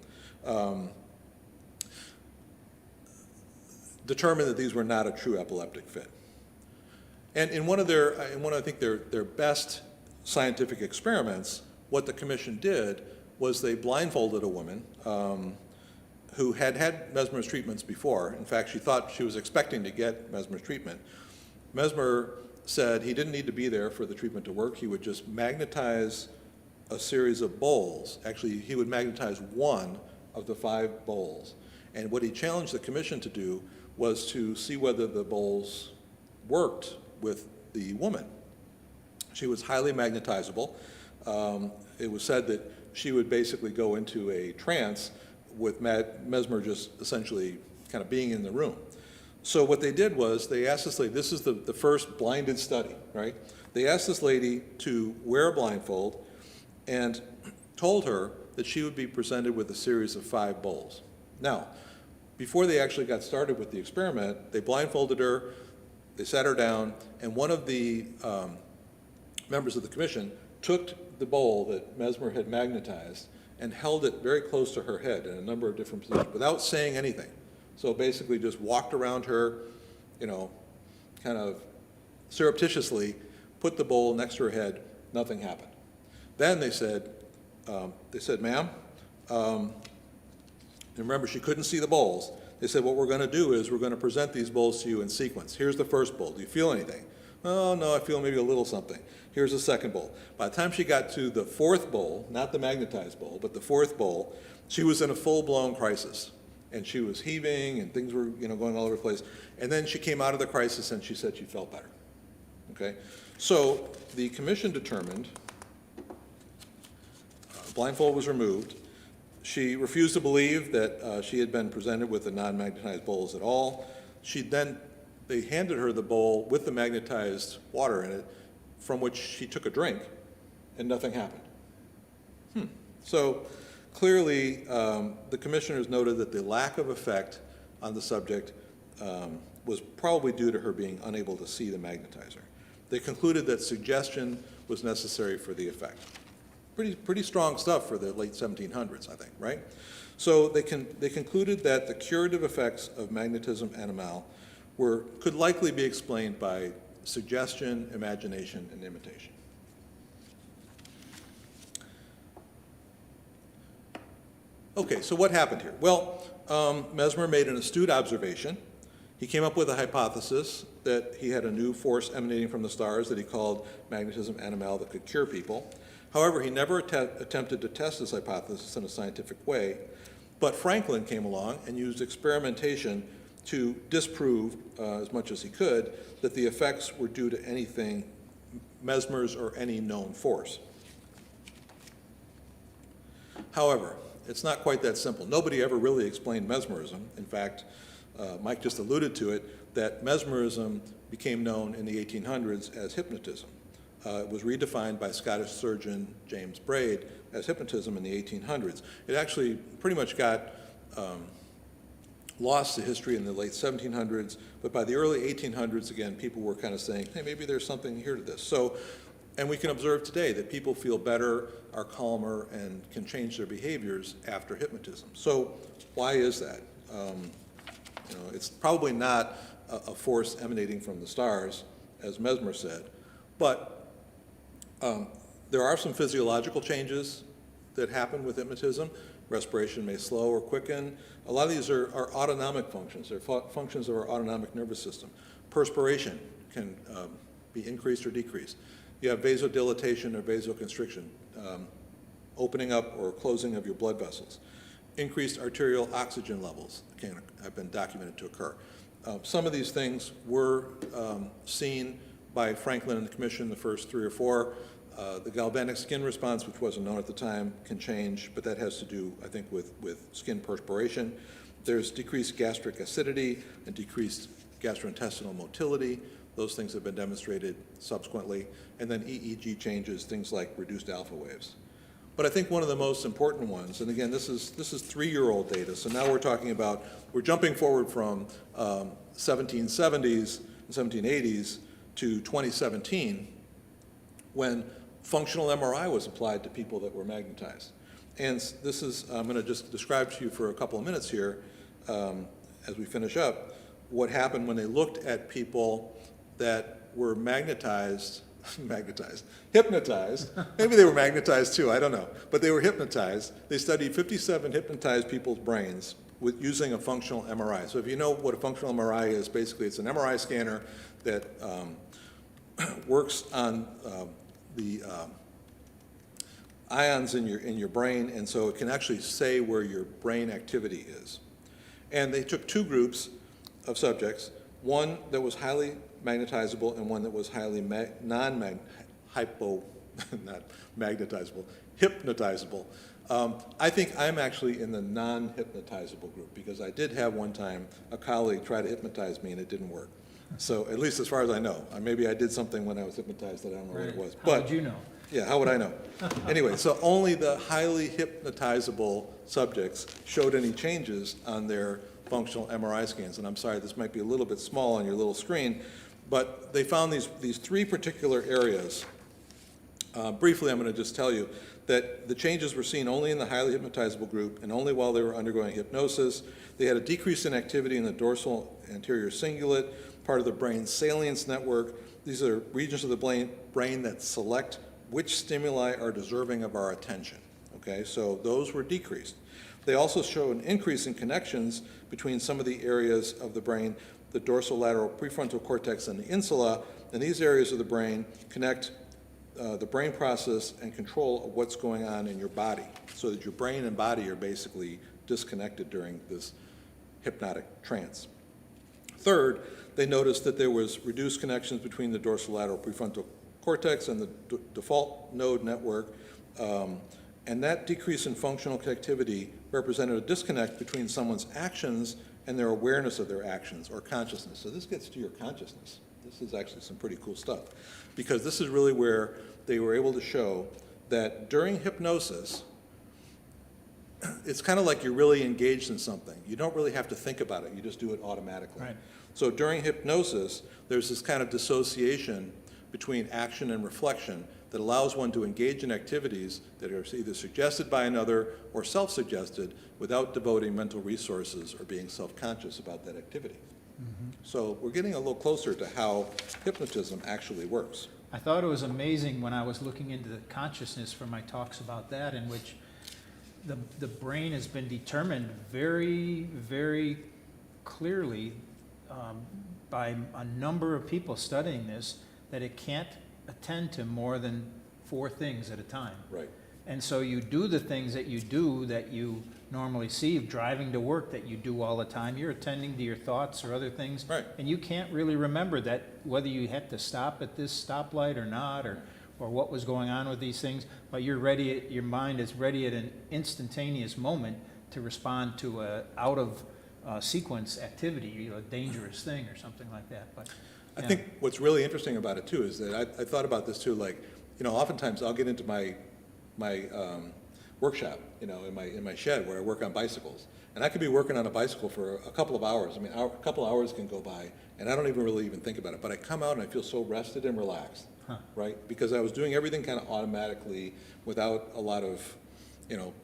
determined that these were not a true epileptic fit. And in one of I think their best scientific experiments, what the commission did was they blindfolded a woman who had had Mesmer's treatments before. In fact, she thought she was expecting to get Mesmer's treatment. Mesmer said he didn't need to be there for the treatment to work. He would just magnetize a series of bowls. Actually, he would magnetize one of the 5 bowls. And what he challenged the commission to do was to see whether the bowls worked with the woman. She was highly magnetizable. It was said that she would basically go into a trance with Mesmer just essentially kind of being in the room. So what they did was they asked this lady, this is the first blinded study, right? They asked this lady to wear a blindfold and told her that she would be presented with a series of 5 bowls. Now, before they actually got started with the experiment, they blindfolded her, they sat her down, and one of the members of the commission took the bowl that Mesmer had magnetized and held it very close to her head in a number of different positions without saying anything. So basically just walked around her, kind of surreptitiously, put the bowl next to her head, nothing happened. Then they said, ma'am, and remember she couldn't see the bowls. They said, what we're going to do is we're going to present these bowls to you in sequence. Here's the first bowl. Do you feel anything? Oh, no, I feel maybe a little something. Here's the second bowl. By the time she got to the 4th bowl, not the magnetized bowl, but the 4th bowl, she was in a full-blown crisis. And she was heaving, and things were, going all over the place. And then she came out of the crisis, and she said she felt better. Okay? So the commission determined, blindfold was removed. She refused to believe that she had been presented with the non-magnetized bowls at all. They handed her the bowl with the magnetized water in it, from which she took a drink, and nothing happened. So clearly, the commissioners noted that the lack of effect on the subject was probably due to her being unable to see the magnetizer. They concluded that suggestion was necessary for the effect. Pretty strong stuff for the late 1700s, I think, right? So they concluded that the curative effects of magnetism animal could likely be explained by suggestion, imagination, and imitation. Okay, so what happened here? Well, Mesmer made an astute observation. He came up with a hypothesis that he had a new force emanating from the stars that he called magnetism animal that could cure people. However, he never attempted to test this hypothesis in a scientific way, but Franklin came along and used experimentation to disprove, as much as he could, that the effects were due to anything, Mesmer's or any known force. However, it's not quite that simple. Nobody ever really explained mesmerism. In fact, Mike just alluded to it, that mesmerism became known in the 1800s as hypnotism. was redefined by Scottish surgeon James Braid as hypnotism in the 1800s. It actually pretty much got lost to history in the late 1700s, but by the early 1800s, again, people were kind of saying, hey, maybe there's something here to this. So, and we can observe today that people feel better, are calmer, and can change their behaviors after hypnotism. So why is that? It's probably not a force emanating from the stars, as Mesmer said, but there are some physiological changes that happen with hypnotism. Respiration may slow or quicken. A lot of these are autonomic functions. They're functions of our autonomic nervous system. Perspiration can be increased or decreased. You have vasodilatation or vasoconstriction, opening up or closing of your blood vessels. Increased arterial oxygen levels have been documented to occur. Some of these things were seen by Franklin and the Commission, the first 3 or 4. The galvanic skin response, which wasn't known at the time, can change, but that has to do, I think, with skin perspiration. There's decreased gastric acidity and decreased gastrointestinal motility. Those things have been demonstrated subsequently. And then EEG changes, things like reduced alpha waves. But I think one of the most important ones, and again, this is 3-year-old data, so now we're jumping forward from 1770s and 1780s to 2017, when functional MRI was applied to people that were magnetized. And this is, I'm going to just describe to you for a couple of minutes here, as we finish up, what happened when they looked at people that were hypnotized. Maybe they were magnetized too, I don't know. But they were hypnotized. They studied 57 hypnotized people's brains using a functional MRI. So if you know what a functional MRI is, basically it's an MRI scanner that works on the ions in your brain, and so it can actually say where your brain activity is. And they took 2 groups of subjects, one that was highly magnetizable and one that was highly hypnotizable. I think I'm actually in the non-hypnotizable group, because I did have one time a colleague try to hypnotize me and it didn't work. So at least as far as I know. Maybe I did something when I was hypnotized that I don't know what it was. How would you know? Yeah, how would I know? Anyway, so only the highly hypnotizable subjects showed any changes on their functional MRI scans. And I'm sorry, this might be a little bit small on your little screen, but they found these 3 particular areas. Briefly, I'm going to just tell you that the changes were seen only in the highly hypnotizable group and only while they were undergoing hypnosis. They had a decrease in activity in the dorsal anterior cingulate, part of the brain's salience network. These are regions of the brain that select which stimuli are deserving of our attention. Okay, so those were decreased. They also show an increase in connections between some of the areas of the brain, the dorsolateral prefrontal cortex and the insula, and these areas of the brain connect the brain process and control of what's going on in your body, so that your brain and body are basically disconnected during this hypnotic trance. Third, they noticed that there was reduced connections between the dorsolateral prefrontal cortex and the default node network, and that decrease in functional connectivity represented a disconnect between someone's actions and their awareness of their actions, or consciousness. So this gets to your consciousness. This is actually some pretty cool stuff, because this is really where they were able to show that during hypnosis, it's kind of like you're really engaged in something. You don't really have to think about it. You just do it automatically. Right. So during hypnosis, there's this kind of dissociation between action and reflection that allows one to engage in activities that are either suggested by another or self-suggested without devoting mental resources or being self-conscious about that activity. Mm-hmm. So we're getting a little closer to how hypnotism actually works. I thought it was amazing when I was looking into the consciousness for my talks about that, in which the brain has been determined very, very clearly by a number of people studying this, that it can't attend to more than 4 things at a time. Right. And so you do the things that you do that you normally see, driving to work that you do all the time. You're attending to your thoughts or other things. Right. And you can't really remember that, whether you had to stop at this stoplight or not, or what was going on with these things. But you're ready, your mind is ready at an instantaneous moment to respond to a out of sequence activity, a dangerous thing or something like that. But I think what's really interesting about it too is that I thought about this too, like, oftentimes I'll get into my workshop, in my shed where I work on bicycles. And I could be working on a bicycle for a couple of hours. I mean, a couple of hours can go by, and I don't really think about it. But I come out and I feel so rested and relaxed, right? Because I was doing everything kind of automatically without a lot of,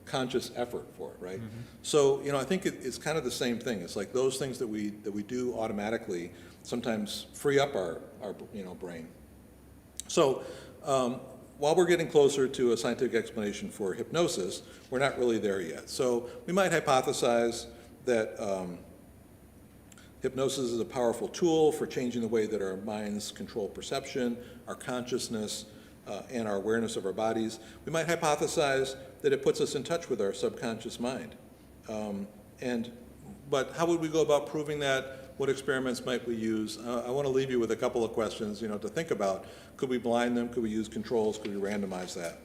conscious effort for it, right? So, I think it's kind of the same thing. It's like those things that we do automatically sometimes free up our brain. So, while we're getting closer to a scientific explanation for hypnosis, we're not really there yet. So we might hypothesize that hypnosis is a powerful tool for changing the way that our minds control perception, our consciousness, and our awareness of our bodies. We might hypothesize that it puts us in touch with our subconscious mind. But how would we go about proving that? What experiments might we use? I want to leave you with a couple of questions, to think about. Could we blind them? Could we use controls? Could we randomize that?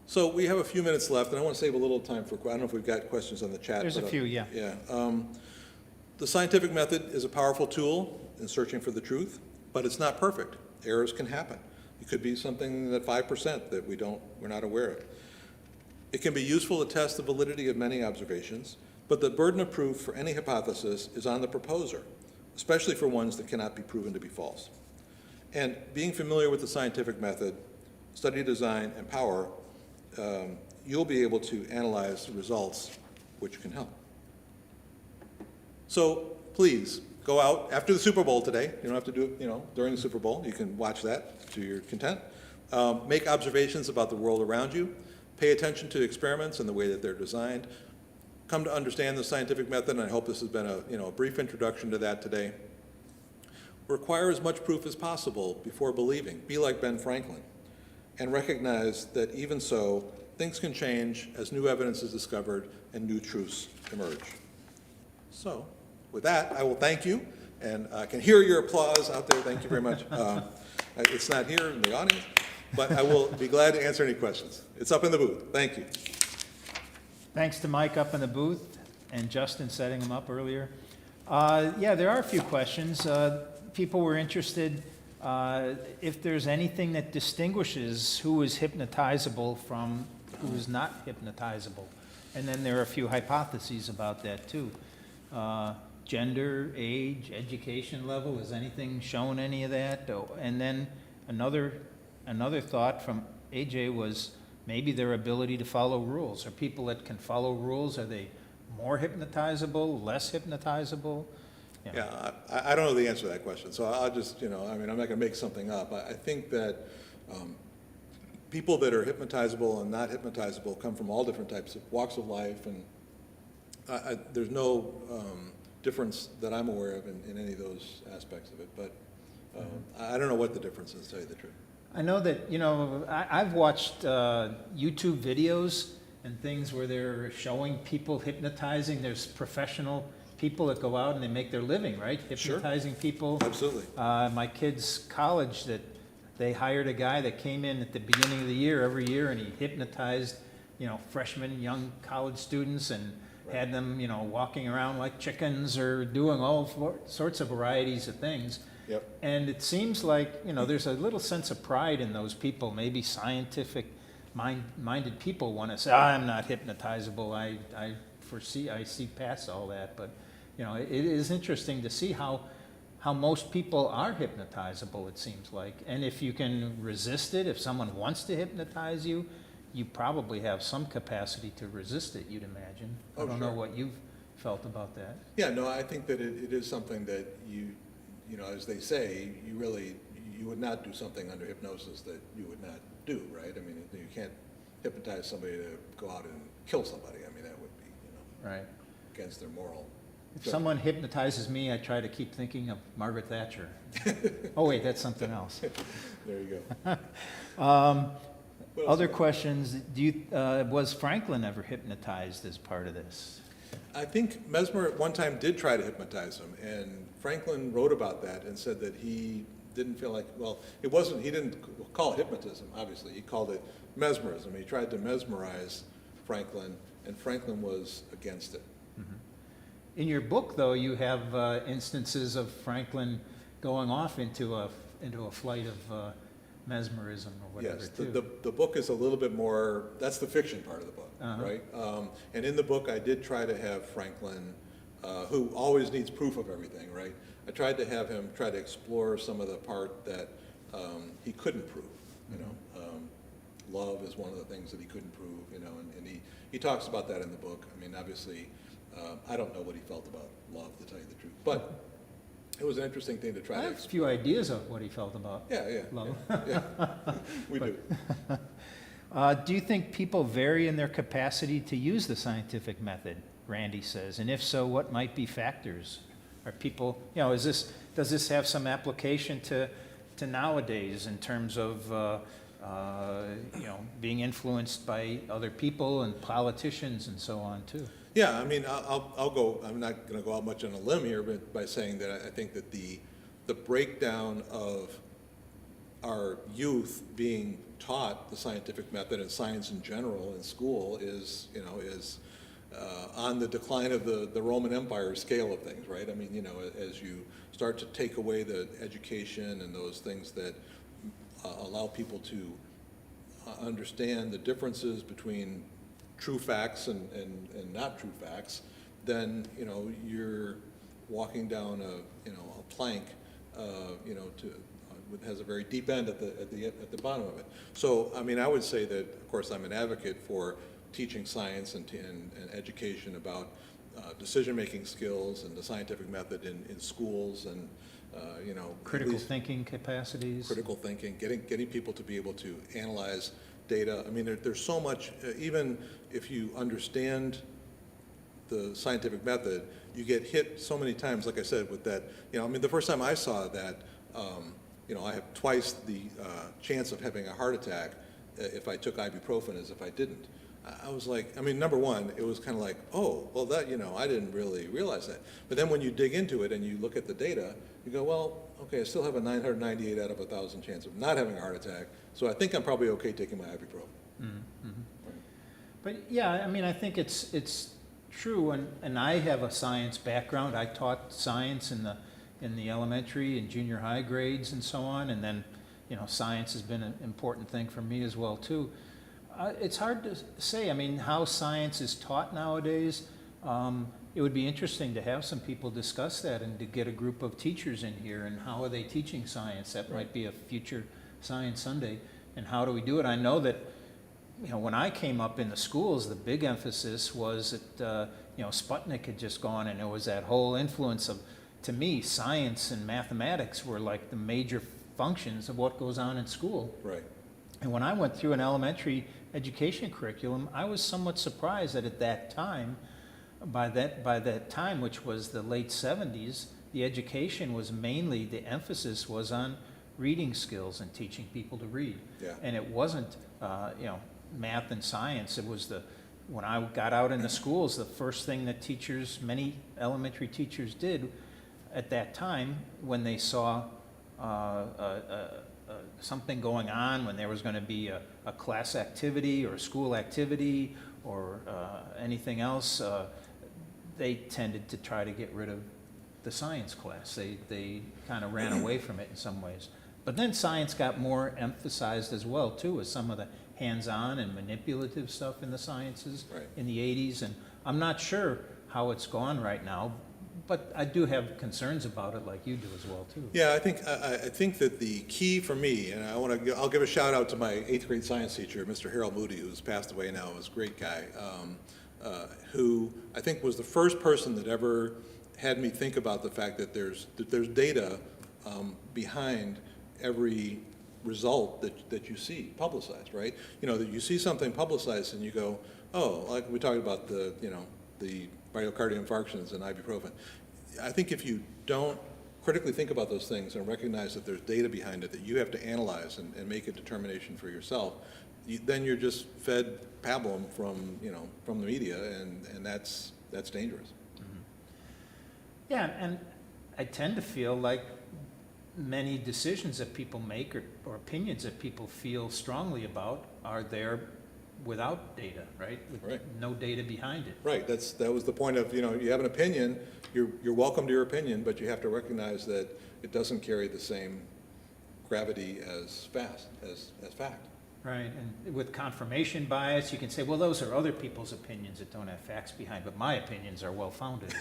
So we have a few minutes left, and I want to save a little time for, I don't know if we've got questions on the chat. There's a few, yeah. Yeah. The scientific method is a powerful tool in searching for the truth, but it's not perfect. Errors can happen. It could be something that 5% that we're not aware of. It can be useful to test the validity of many observations, but the burden of proof for any hypothesis is on the proposer, especially for ones that cannot be proven to be false. And being familiar with the scientific method, study design, and power, you'll be able to analyze the results, which can help. So please, go out after the Super Bowl today. You don't have to do it, during the Super Bowl. You can watch that to your content. Make observations about the world around you. Pay attention to experiments and the way that they're designed. Come to understand the scientific method, and I hope this has been a brief introduction to that today. Require as much proof as possible before believing. Be like Ben Franklin, and recognize that even so, things can change as new evidence is discovered and new truths emerge. So, with that, I will thank you, and I can hear your applause out there. Thank you very much. It's not here in the audience, but I will be glad to answer any questions. It's up in the booth. Thank you. Thanks to Mike up in the booth and Justin setting them up earlier. Yeah, there are a few questions. People were interested if there's anything that distinguishes who is hypnotizable from who is not hypnotizable. And then there are a few hypotheses about that too. Gender, age, education level, is anything showing any of that? And then another thought from AJ was maybe their ability to follow rules. Are people that can follow rules, are they more hypnotizable, less hypnotizable? Yeah, I don't know the answer to that question, so I'll just, I'm not going to make something up. I think that people that are hypnotizable and not hypnotizable come from all different types of walks of life, and there's no difference that I'm aware of in any of those aspects of it, but I don't know what the difference is, to tell you the truth. I know that, I've watched YouTube videos and things where they're showing people hypnotizing. There's professional people that go out and they make their living, right? Hypnotizing people. Absolutely. My kids' college, that they hired a guy that came in at the beginning of the year, every year, and he hypnotized, freshmen, young college students, and had them, walking around like chickens or doing all sorts of varieties of things. Yep. And it seems like, there's a little sense of pride in those people. Maybe scientific minded people want to say, I'm not hypnotizable. I see past all that. But, it is interesting to see how most people are hypnotizable, it seems like. And if you can resist it, if someone wants to hypnotize you, you probably have some capacity to resist it, you'd imagine. I don't know what you've felt about that. Yeah, no, I think that it is something that you as they say, you would not do something under hypnosis that you would not do, right? I mean, you can't hypnotize somebody to go out and kill somebody. I mean, that would be, Right. against their moral. If someone hypnotizes me, I try to keep thinking of Margaret Thatcher. Oh, wait, that's something else. There you go. Other questions, was Franklin ever hypnotized as part of this? I think Mesmer at one time did try to hypnotize him, and Franklin wrote about that and said that he didn't feel like, he didn't call it hypnotism, obviously. He called it mesmerism. He tried to mesmerize Franklin, and Franklin was against it. Mm-hmm. In your book, though, you have instances of Franklin going off into a flight of mesmerism or whatever, Yes, too. the book is a little bit more, that's the fiction part of the book, Uh-huh. right? And in the book, I did try to have Franklin, who always needs proof of everything, right? I tried to have him try to explore some of the part that he couldn't prove, you know? Love is one of the things that he couldn't prove, you know, and he talks about that in the book. I mean, obviously, I don't know what he felt about love, to tell you the truth, but it was an interesting thing to try I to have a explore. few ideas of what he felt about Yeah, love. yeah, we do. Do you think people vary in their capacity to use the scientific method, Randy says? And if so, what might be factors? Are people, you know, does this have some application to nowadays in terms of, you know, being influenced by other people and politicians and so on, too? Yeah, I mean, I'm not gonna go out much on a limb here, but by saying that I think that the breakdown of our youth being taught the scientific method and science in general in school is, you know, on the decline of the Roman Empire scale of things, right? I mean, you know, as you start to take away the education and those things that allow people to understand the differences between true facts and not true facts, then, you know, you're walking down a plank, you know, has a very deep end at the bottom of it. So, I mean, I would say that, of course, I'm an advocate for teaching science and education about decision-making skills and the scientific method in schools and, you know. Critical thinking capacities? Critical thinking, getting people to be able to analyze data. I mean, there's so much, even if you understand the scientific method, you get hit so many times, like I said, with that, you know, I mean, the first time I saw that, you know, I have twice the chance of having a heart attack if I took ibuprofen as if I didn't. I was like, I mean, number one, it was kind of like, oh, well, that, you know, I didn't really realize that. But then when you dig into it and you look at the data, you go, well, okay, I still have a 998 out of 1,000 chance of not having a heart attack, so I think I'm probably okay taking my ibuprofen. Mm-hmm. But yeah, I mean, I think it's true, and I have a science background. I taught science in the elementary and junior high grades and so on, and then, you know, science has been an important thing for me as well too. It's hard to say, I mean, how science is taught nowadays. It would be interesting to have some people discuss that and to get a group of teachers in here, and how are they teaching science? That might be a future Science Sunday. And how do we do it? I know that, you know, when I came up in the schools, the big emphasis was that, you know, Sputnik had just gone, and there was that whole influence of, to me, science and mathematics were like the major functions of what goes on in school. Right. And when I went through an elementary education curriculum, I was somewhat surprised that at that time, by that time, which was the late 70s, the education was mainly, the emphasis was on reading skills and teaching people to read. Yeah. And it wasn't, you know, math and science. It was when I got out in the schools, the first thing that many elementary teachers did at that time, when they saw something going on, when there was going to be a class activity or a school activity or anything else, they tended to try to get rid of the science class. They kind of ran away from it in some ways. But then science got more emphasized as well too, with some of the hands-on and manipulative stuff in the sciences in the 80s. And I'm not sure how it's gone right now, but I do have concerns about it, like you do as well too. Yeah, I think that the key for me, and I'll give a shout out to my 8th grade science teacher, Mr. Harold Moody, who's passed away now. He was a great guy, who I think was the first person that ever had me think about the fact that there's data behind every result that you see publicized, right? You know, that you see something publicized and you go, oh, like we talked about the myocardial infarctions and ibuprofen. I think if you don't critically think about those things and recognize that there's data behind it that you have to analyze and make a determination for yourself, then you're just fed pablum from the media, and that's dangerous. Mm-hmm. Yeah, and I tend to feel like many decisions that people make or opinions that people feel strongly about are there without data, right? With Right. no data behind it. Right, that was the point of, you have an opinion, you're welcome to your opinion, but you have to recognize that it doesn't carry the same gravity as fact. Right, and with confirmation bias, you can say, well, those are other people's opinions that don't have facts behind, but my opinions are well-founded.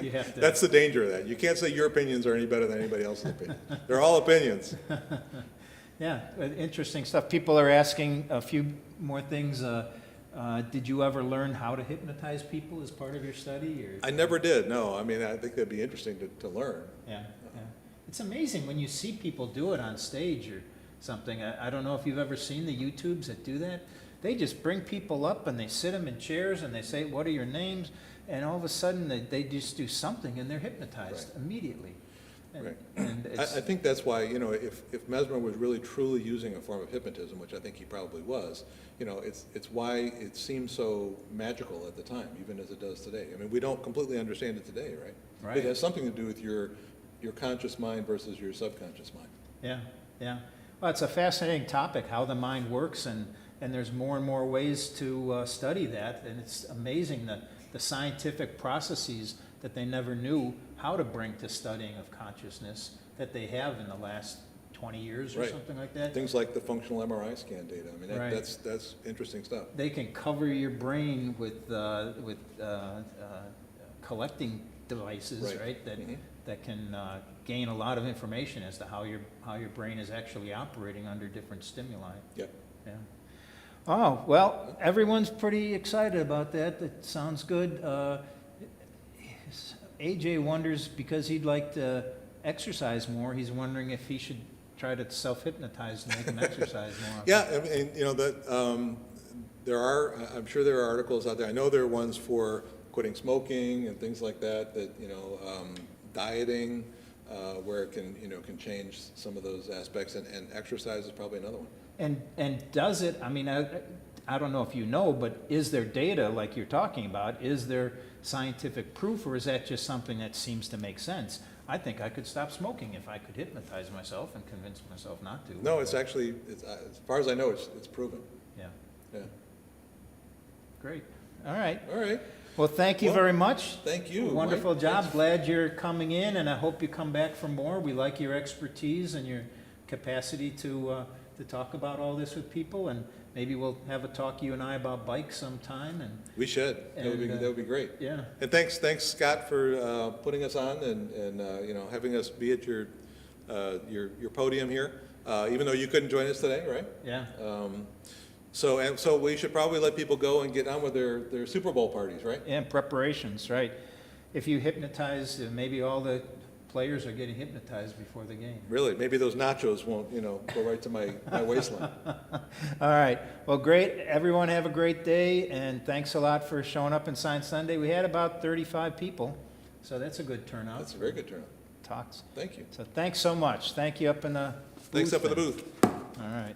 You have to. That's the danger of that. You can't say your opinions are any better than anybody else's opinion. They're all opinions. Yeah, interesting stuff. People are asking a few more things. Did you ever learn how to hypnotize people as part of your study? Or? I never did, no. I mean, I think that'd be interesting to learn. Yeah. It's amazing when you see people do it on stage or something. I don't know if you've ever seen the YouTubes that do that. They just bring people up and they sit them in chairs and they say, what are your names? And all of a sudden they just do something and they're hypnotized immediately. And, Right. and I it's, think that's why, if Mesmer was really truly using a form of hypnotism, which I think he probably was, it's why it seemed so magical at the time, even as it does today. I mean, we don't completely understand it today, right? Right. It has something to do with your conscious mind versus your subconscious mind. yeah. Well, it's a fascinating topic, how the mind works, and there's more and more ways to study that, and it's amazing the scientific processes that they never knew how to bring to studying of consciousness that they have in the last 20 years or Right. something like that. Things like the functional MRI scan data. I mean, Right. that's interesting stuff. They can cover your brain with collecting devices, Right. right? That Mhm. that can gain a lot of information as to how your brain is actually operating under different stimuli. Yep. Yeah. Oh, well, everyone's pretty excited about that. That sounds good. AJ wonders, because he'd like to exercise more, he's wondering if he should try to self-hypnotize and make him exercise more often. Yeah, I mean, I'm sure there are articles out there. I know there are ones for quitting smoking and things like that, dieting, where it can change some of those aspects, and exercise is probably another one. And does it, I mean, I don't know if you know, but is there data, like you're talking about, is there scientific proof, or is that just something that seems to make sense? I think I could stop smoking if I could hypnotize myself and convince myself not to. No, it's actually, as far as I know, it's proven. Yeah, Yeah. great. All right. All right. Well, thank you Well, very much. Thank you. Wonderful Mike. job. Glad you're coming in, and I hope you come back for more. We like your expertise and your capacity to talk about all this with people, and maybe we'll have a talk, you and I, about bikes sometime. And We should. That would be great. yeah, And thanks, Scott, for putting us on and having us be at your podium here, even though you couldn't join us today, right? yeah. So we should probably let people go and get on with their Super Bowl parties, right? And preparations, right. If you hypnotize, maybe all the players are getting hypnotized before the game. Really, maybe those nachos won't, go right to my waistline. All right. Well, great. Everyone have a great day, and thanks a lot for showing up in Science Sunday. We had about 35 people, so that's a good turnout. That's a very good turnout. Talks. Thank you. So thanks so much. Thank you up in the booth. Thanks up in the booth. All right.